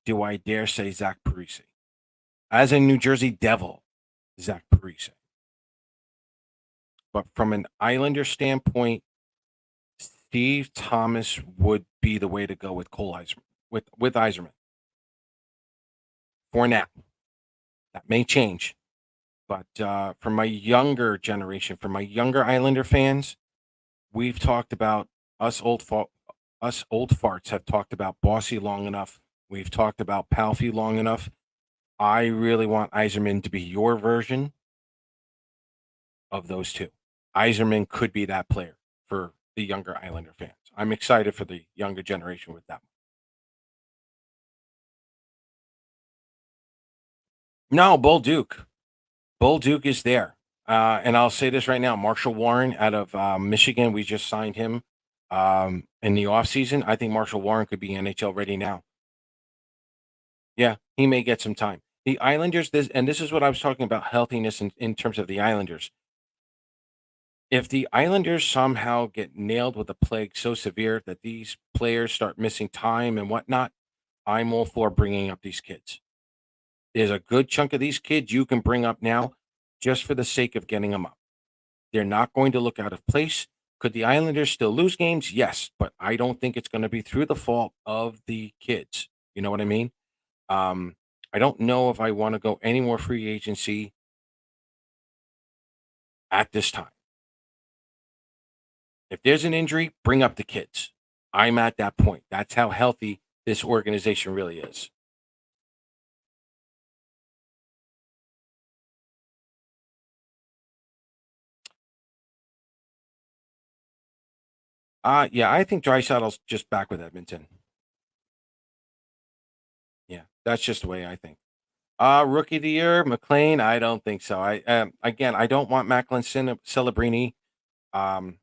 do I dare say Zach Parise? As a New Jersey Devil, Zach Parise. But from an Islander standpoint, Steve Thomas would be the way to go with Cole Iserman, with Iserman. For now. That may change. But for my younger generation, for my younger Islander fans, we've talked about us old farts have talked about Bossy long enough. We've talked about Palfy long enough. I really want Iserman to be your version of those two. Iserman could be that player for the younger Islander fans. I'm excited for the younger generation with that one. No, Bull Duke. Bull Duke is there. And I'll say this right now, Marshall Warren out of Michigan, we just signed him in the offseason. I think Marshall Warren could be NHL ready now. Yeah, he may get some time. The Islanders, this is what I was talking about healthiness in terms of the Islanders. If the Islanders somehow get nailed with a plague so severe that these players start missing time and whatnot, I'm all for bringing up these kids. There's a good chunk of these kids you can bring up now just for the sake of getting them up. They're not going to look out of place. Could the Islanders still lose games? Yes, but I don't think it's going to be through the fault of the kids. You know what I mean? Um, I don't know if I want to go any more free agency at this time. If there's an injury, bring up the kids. I'm at that point. That's how healthy this organization really is. Yeah, I think Drysaddle's just back with Edmonton. Yeah, that's just the way I think. Rookie of the year, McLean. I don't think so. Again, I don't want Macklin Celebrini. Um,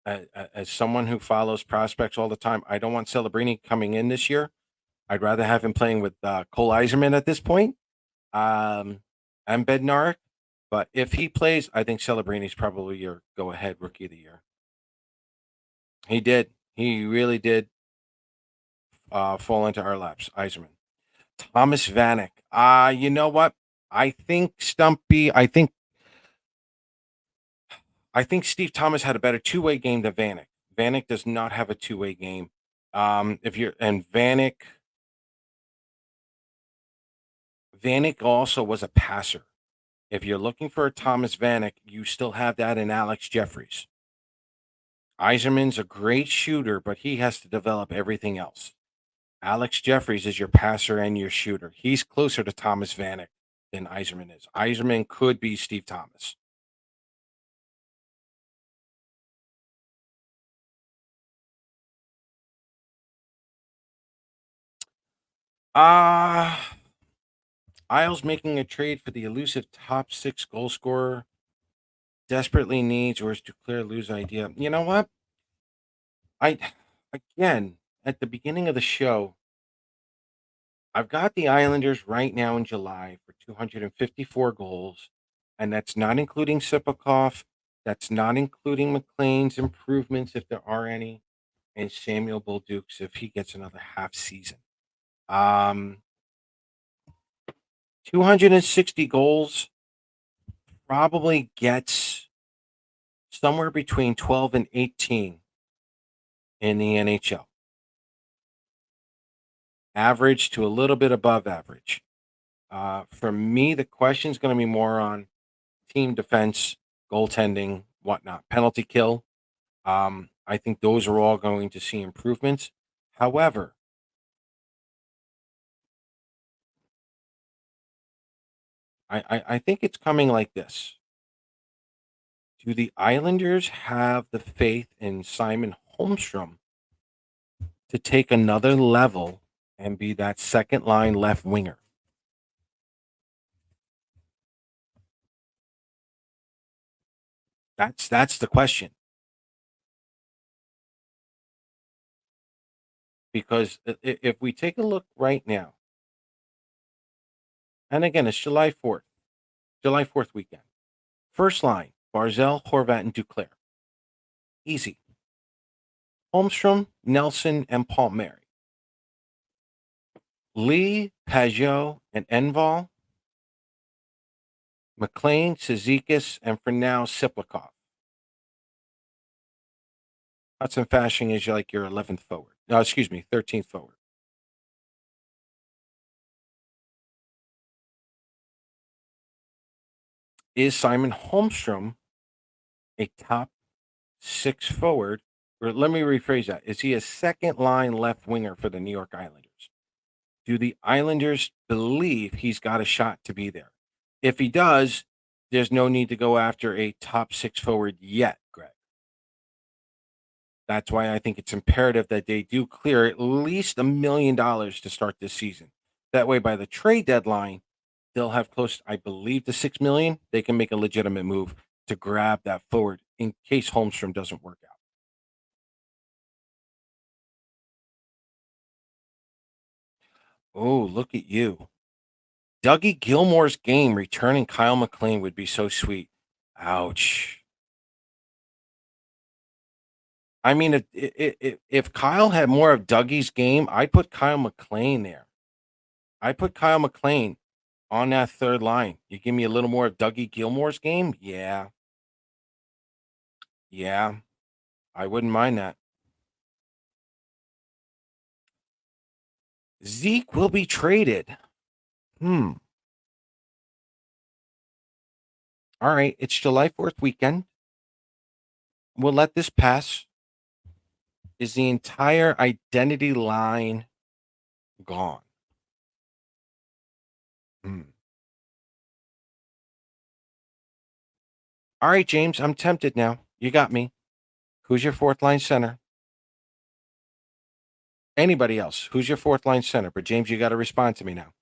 as someone who follows prospects all the time, I don't want Celebrini coming in this year. I'd rather have him playing with Cole Eiserman at this point. And Bednarik. But if he plays, I think Celebrini's probably your go ahead rookie of the year. He did. He really did fall into our laps, Eiserman. Thomas Vanek. You know what? I think Stumpy. I think Steve Thomas had a better two-way game than Vanek. Vanek does not have a two-way game. If you're and Vanek also was a passer. If you're looking for a Thomas Vanek, you still have that in Alex Jeffries. Eiserman's a great shooter, but he has to develop everything else. Alex Jeffries is your passer and your shooter. He's closer to Thomas Vanek than Eiserman is. Eiserman could be Steve Thomas. Ah, Isles making a trade for the elusive top six goal scorer desperately needs or is to clear lose idea. You know what? I again at the beginning of the show, I've got the Islanders right now in July for 254 goals, and that's not including Sipakov. That's not including McLean's improvements, if there are any, and Samuel Bolducs if he gets another half season. Um, 260 goals probably gets somewhere between 12 and 18 in the NHL. Average to a little bit above average. For me, the question is going to be more on team defense, goaltending, whatnot, penalty kill. I think those are all going to see improvements. However, I think it's coming like this. Do the Islanders have the faith in Simon Holmstrom to take another level and be that second line left winger? That's the question. Because if we take a look right now, and again, it's July 4th weekend. First line, Barzell, Horvat, and Duclair. Easy. Holmstrom, Nelson, and Palmieri. Lee, Pajot, and Enval. McLean, Cizikas, and for now, Siplikov. Hudson Fashing is like your 11th forward. No, excuse me, 13th forward. Is Simon Holmstrom a top six forward? Or let me rephrase that. Is he a second line left winger for the New York Islanders? Do the Islanders believe he's got a shot to be there? If he does, there's no need to go after a top six forward yet, Greg. That's why I think it's imperative that they do clear at least $1 million to start this season. That way, by the trade deadline, they'll have close, I believe, to 6 million. They can make a legitimate move to grab that forward in case Holmstrom doesn't work out. Oh, look at you. Dougie Gilmore's game returning Kyle McLean would be so sweet. Ouch. I mean, if Kyle had more of Dougie's game, I'd put Kyle McLean there. I put Kyle McLean on that third line. You give me a little more of Dougie Gilmore's game? Yeah. Yeah. I wouldn't mind that. Zeke will be traded. Hmm. All right. It's July 4th weekend. We'll let this pass. Is the entire identity line gone? Hmm. All right, James. I'm tempted now. You got me. Who's your fourth line center? Anybody else? Who's your fourth line center? But James, you got to respond to me now.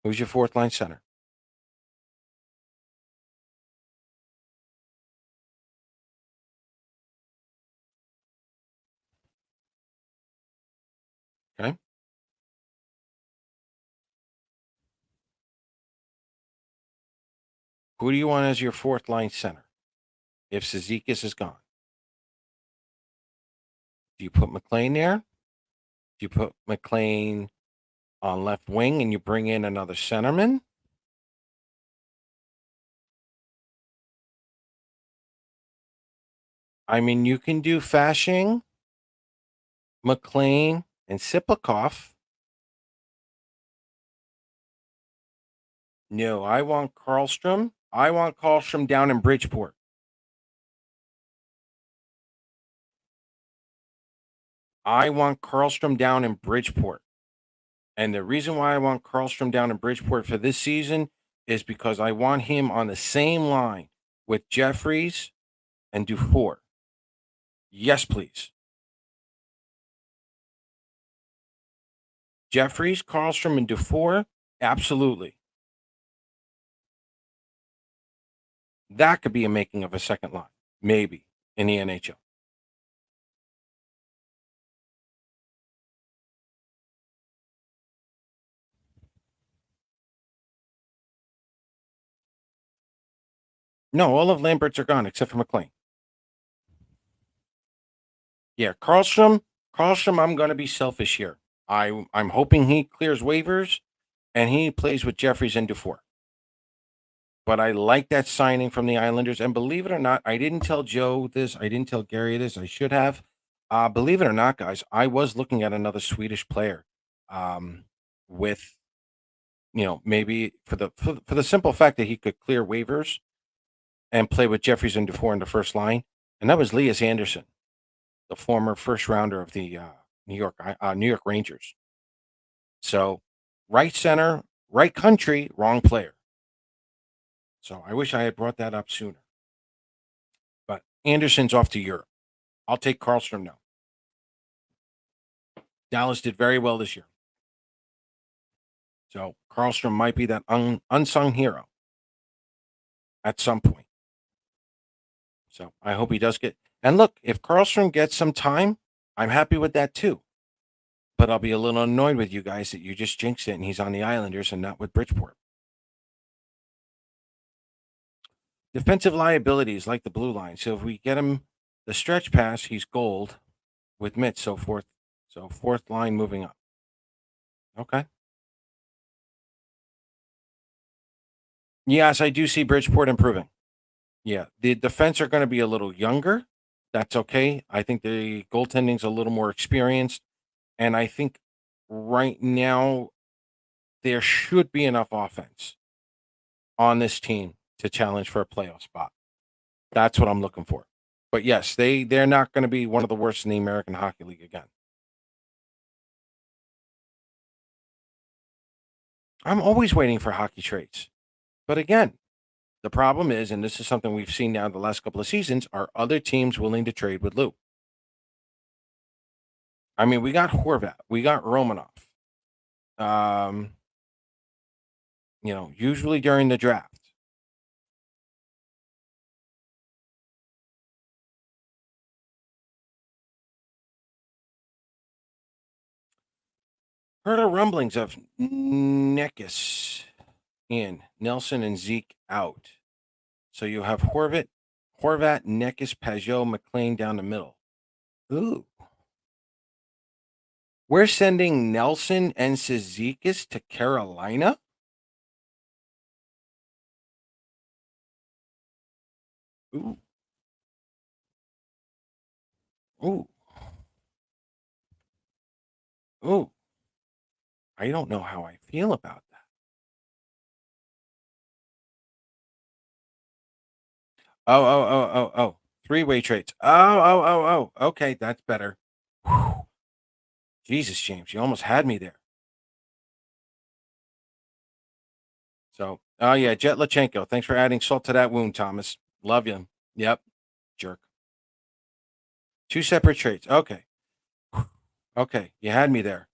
Who's your fourth line center? Okay. Who do you want as your fourth line center if Sezikis is gone? Do you put McLean there? Do you put McLean on left wing and you bring in another centerman? I mean, you can do Fashing, McLean, and Siplikov. No, I want Karlstrom. I want Karlstrom down in Bridgeport. I want Karlstrom down in Bridgeport. And the reason why I want Karlstrom down in Bridgeport for this season is because I want him on the same line with Jeffries and Dufour. Yes, please. Jeffries, Karlstrom, and Dufour? Absolutely. That could be a making of a second line, maybe, in the NHL. No, all of Lambert's are gone except for McLean. Yeah, Karlstrom, I'm going to be selfish here. I'm hoping he clears waivers and he plays with Jeffries and Dufour. But I like that signing from the Islanders. And believe it or not, I didn't tell Joe this. I didn't tell Gary this. I should have. Believe it or not, guys, I was looking at another Swedish player um, with, maybe for the simple fact that he could clear waivers and play with Jeffries and Dufour in the first line. And that was Elias Anderson, the former first rounder of the New York Rangers. So right center, right country, wrong player. So I wish I had brought that up sooner. But Anderson's off to Europe. I'll take Karlstrom now. Dallas did very well this year. So Karlstrom might be that unsung hero at some point. So I hope he does get. And look, if Karlstrom gets some time, I'm happy with that too. But I'll be a little annoyed with you guys that you just jinxed it and he's on the Islanders and not with Bridgeport. Defensive liabilities like the blue line. So if we get him the stretch pass, he's gold with Mitch, so forth. So fourth line moving up. Okay. Yes, I do see Bridgeport improving. Yeah. The defense are going to be a little younger. That's okay. I think the goaltending's a little more experienced. And I think right now there should be enough offense on this team to challenge for a playoff spot. That's what I'm looking for. But yes, they're not going to be one of the worst in the American Hockey League again. I'm always waiting for hockey trades. But again, the problem is, and this is something we've seen now the last couple of seasons, are other teams willing to trade with Lou? I mean, we got Horvat, we got Romanov. Um, usually during the draft. Heard of rumblings of Neckis in, Nelson and Zeke out. So you have Horvat, Neckis, Pajot, McLean down the middle. Ooh. We're sending Nelson and Cizikas to Carolina? Ooh. Ooh. Ooh. I don't know how I feel about that. Oh. Three-way trades. Oh. Okay, that's better. Whew. Jesus, James, you almost had me there. So, oh yeah, Jet Lachenko. Thanks for adding salt to that wound, Thomas. Love you. Yep, jerk. Two separate trades. Okay. Whew. Okay, you had me there.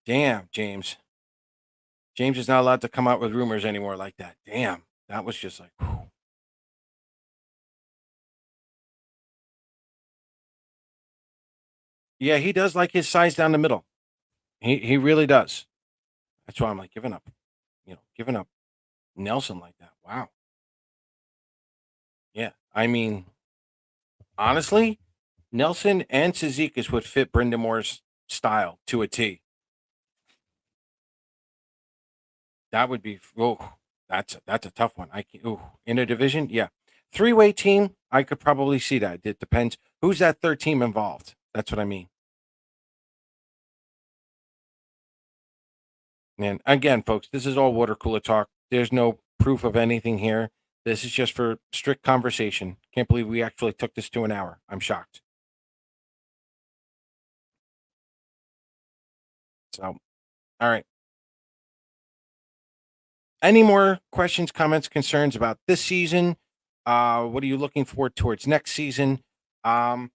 Damn, James. James is not allowed to come out with rumors anymore like that. Damn, that was just like, whew. Yeah, he does like his size down the middle. He really does. That's why I'm like giving up Nelson like that. Wow. Yeah. I mean, honestly, Nelson and Cizikas would fit Brendan Moore's style to a T. That would be that's a tough one. I can in a division, yeah. Three-way team, I could probably see that. It depends who's that third team involved. That's what I mean. And again, folks, this is all water cooler talk. There's no proof of anything here. This is just for strict conversation. Can't believe we actually took this to an hour. I'm shocked. So, all right. Any more questions, comments, concerns about this season? What are you looking forward towards next season? Um,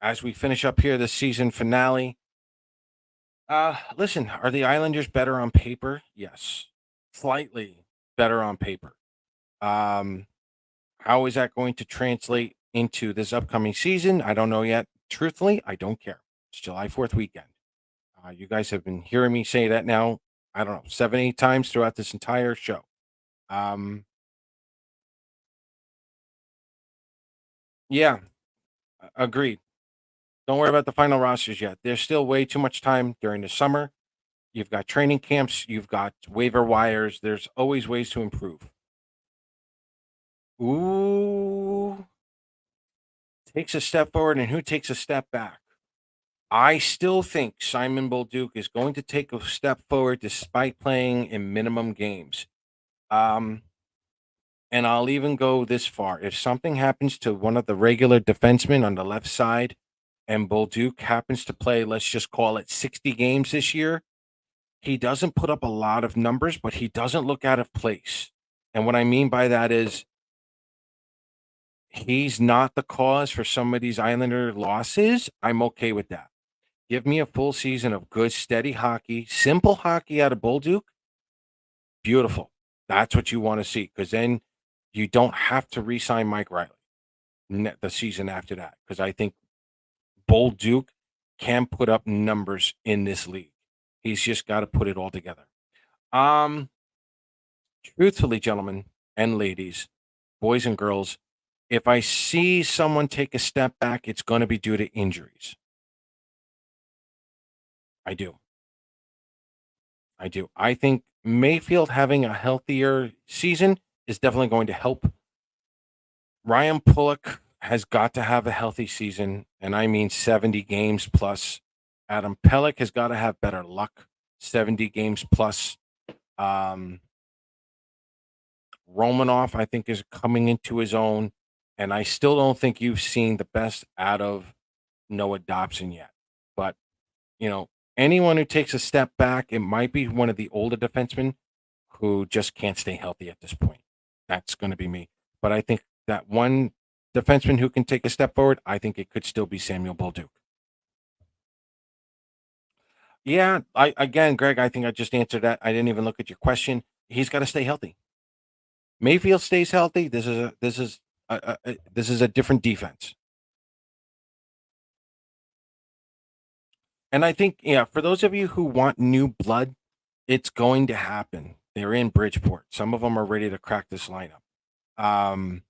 as we finish up here the season finale. Listen, are the Islanders better on paper? Yes. Slightly better on paper. Um, how is that going to translate into this upcoming season? I don't know yet. Truthfully, I don't care. It's July 4th weekend. You guys have been hearing me say that now, I don't know, 7, 8 times throughout this entire show. Um, yeah, agreed. Don't worry about the final rosters yet. There's still way too much time during the summer. You've got training camps, you've got waiver wires. There's always ways to improve. Ooh, takes a step forward and who takes a step back? I still think Simon Bolduc is going to take a step forward despite playing in minimum games. Um, and I'll even go this far. If something happens to one of the regular defensemen on the left side and Bolduc happens to play, let's just call it 60 games this year, he doesn't put up a lot of numbers, but he doesn't look out of place. And what I mean by that is he's not the cause for some of these Islander losses. I'm okay with that. Give me a full season of good, steady hockey, simple hockey out of Bolduc. Beautiful. That's what you want to see because then you don't have to re-sign Mike Riley the season after that because I think Bolduc can put up numbers in this league. He's just got to put it all together. Um, Truthfully, gentlemen and ladies, boys and girls, if I see someone take a step back, it's going to be due to injuries. I do. I do. I think Mayfield having a healthier season is definitely going to help. Ryan Pullock has got to have a healthy season, and I mean 70 games plus. Adam Pellick has got to have better luck, 70 games plus. Um, Romanoff, I think, is coming into his own, and I still don't think you've seen the best out of Noah Dobson yet. But anyone who takes a step back, it might be one of the older defensemen who just can't stay healthy at this point. That's going to be me. But I think that one defenseman who can take a step forward, I think it could still be Samuel Bolduc. Yeah, I again, Greg, I think I just answered that. I didn't even look at your question. He's got to stay healthy. Mayfield stays healthy. This is a different defense. And I think, yeah, for those of you who want new blood, it's going to happen. They're in Bridgeport. Some of them are ready to crack this lineup. Um,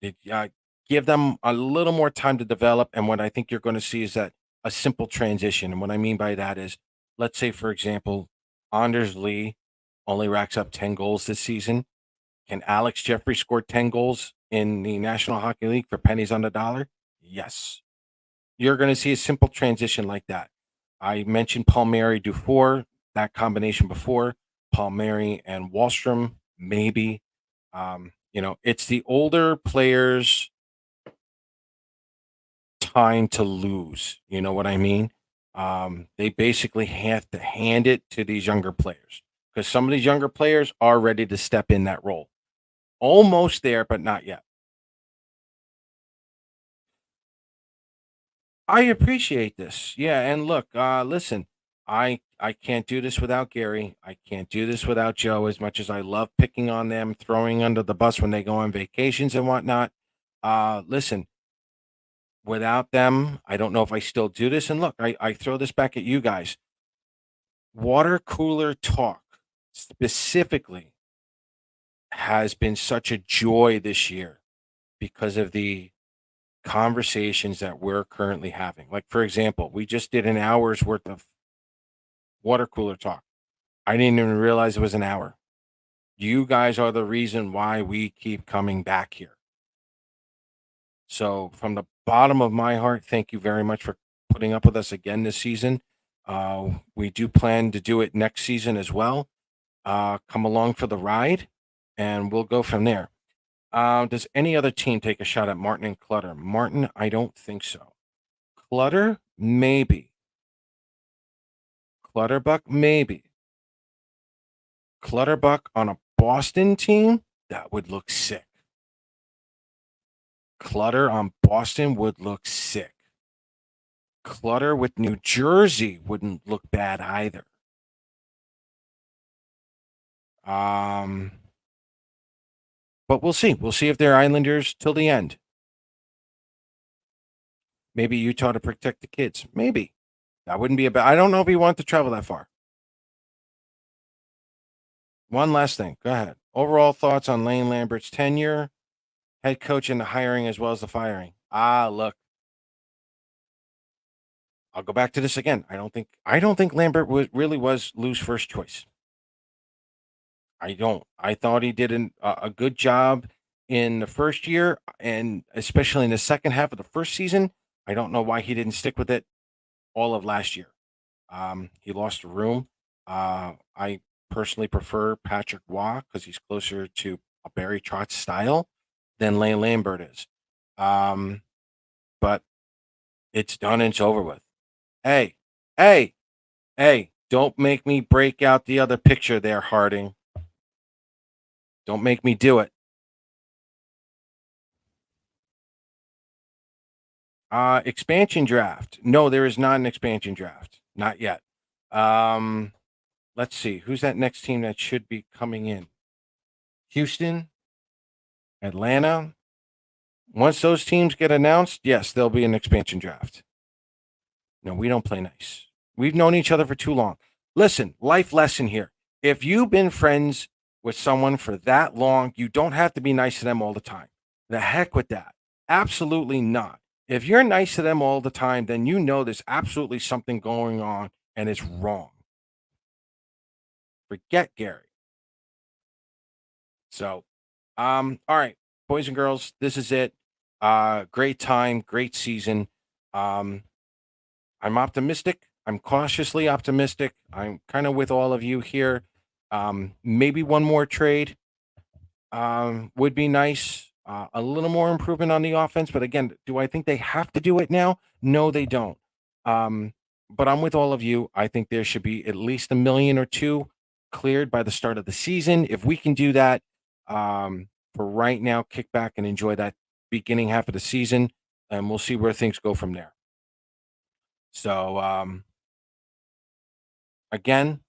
give them a little more time to develop. And what I think you're going to see is that a simple transition. And what I mean by that is, let's say, for example, Anders Lee only racks up 10 goals this season. Can Alex Jeffrey score 10 goals in the National Hockey League for pennies on the dollar? Yes. You're going to see a simple transition like that. I mentioned Palmieri Dufour, that combination before, Palmieri and Wallstrom, maybe. It's the older players' time to lose. You know what I mean? They basically have to hand it to these younger players because some of these younger players are ready to step in that role. Almost there, but not yet. I appreciate this. Yeah, and look, listen, I can't do this without Gary. I can't do this without Joe. As much as I love picking on them, throwing under the bus when they go on vacations and whatnot. Listen, without them, I don't know if I still do this. And look, I throw this back at you guys. Water cooler talk specifically has been such a joy this year because of the conversations that we're currently having. Like, for example, we just did an hour's worth of water cooler talk. I didn't even realize it was an hour. You guys are the reason why we keep coming back here. So, from the bottom of my heart, thank you very much for putting up with us again this season. We do plan to do it next season as well. Come along for the ride, and we'll go from there. Does any other team take a shot at Martin and Clutter? Martin, I don't think so. Clutter, maybe. Clutterbuck, maybe. Clutterbuck on a Boston team, that would look sick. Clutter on Boston would look sick. Clutter with New Jersey wouldn't look bad either. Um, but we'll see. We'll see if they're Islanders till the end. Maybe Utah to protect the kids. Maybe. That wouldn't be a bad. I don't know if he wants to travel that far. One last thing. Go ahead. Overall thoughts on Lane Lambert's tenure, head coach, and the hiring as well as the firing. Look, I'll go back to this again. I don't think Lambert really was Lou's first choice. I don't. I thought he did a good job in the first year, and especially in the second half of the first season. I don't know why he didn't stick with it all of last year. He lost a room. I personally prefer Patrick Waugh because he's closer to a Barry Trotz style than Lane Lambert is. Um, but it's done and it's over with. Hey, hey, hey, don't make me break out the other picture there, Harding. Don't make me do it. Expansion draft. No, there is not an expansion draft. Not yet. Um, let's see. Who's that next team that should be coming in? Houston, Atlanta. Once those teams get announced, yes, there'll be an expansion draft. No, we don't play nice. We've known each other for too long. Listen, life lesson here. If you've been friends with someone for that long, you don't have to be nice to them all the time. The heck with that. Absolutely not. If you're nice to them all the time, then you know there's absolutely something going on and it's wrong. Forget Gary. So, all right, boys and girls, this is it. Great time, great season. Um, I'm optimistic. I'm cautiously optimistic. I'm kind of with all of you here. Maybe one more trade would be nice. A little more improvement on the offense, but again, do I think they have to do it now? No, they don't. Um, but I'm with all of you. I think there should be at least a million or two cleared by the start of the season. If we can do that, for right now, kick back and enjoy that beginning half of the season, and we'll see where things go from there. So, again,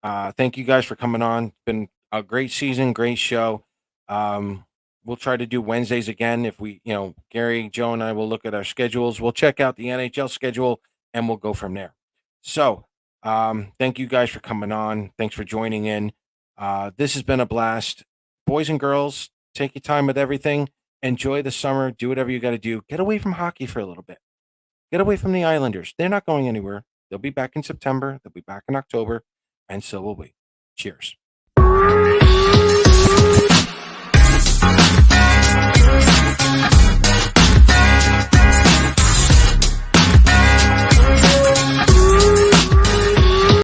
thank you guys for coming on. It's been a great season, great show. Um, we'll try to do Wednesdays again. If we, Gary, Joe, and I will look at our schedules. We'll check out the NHL schedule and we'll go from there. So, thank you guys for coming on. Thanks for joining in. This has been a blast. Boys and girls, take your time with everything. Enjoy the summer. Do whatever you got to do. Get away from hockey for a little bit. Get away from the Islanders. They're not going anywhere. They'll be back in September. They'll be back in October. And so will we. Cheers.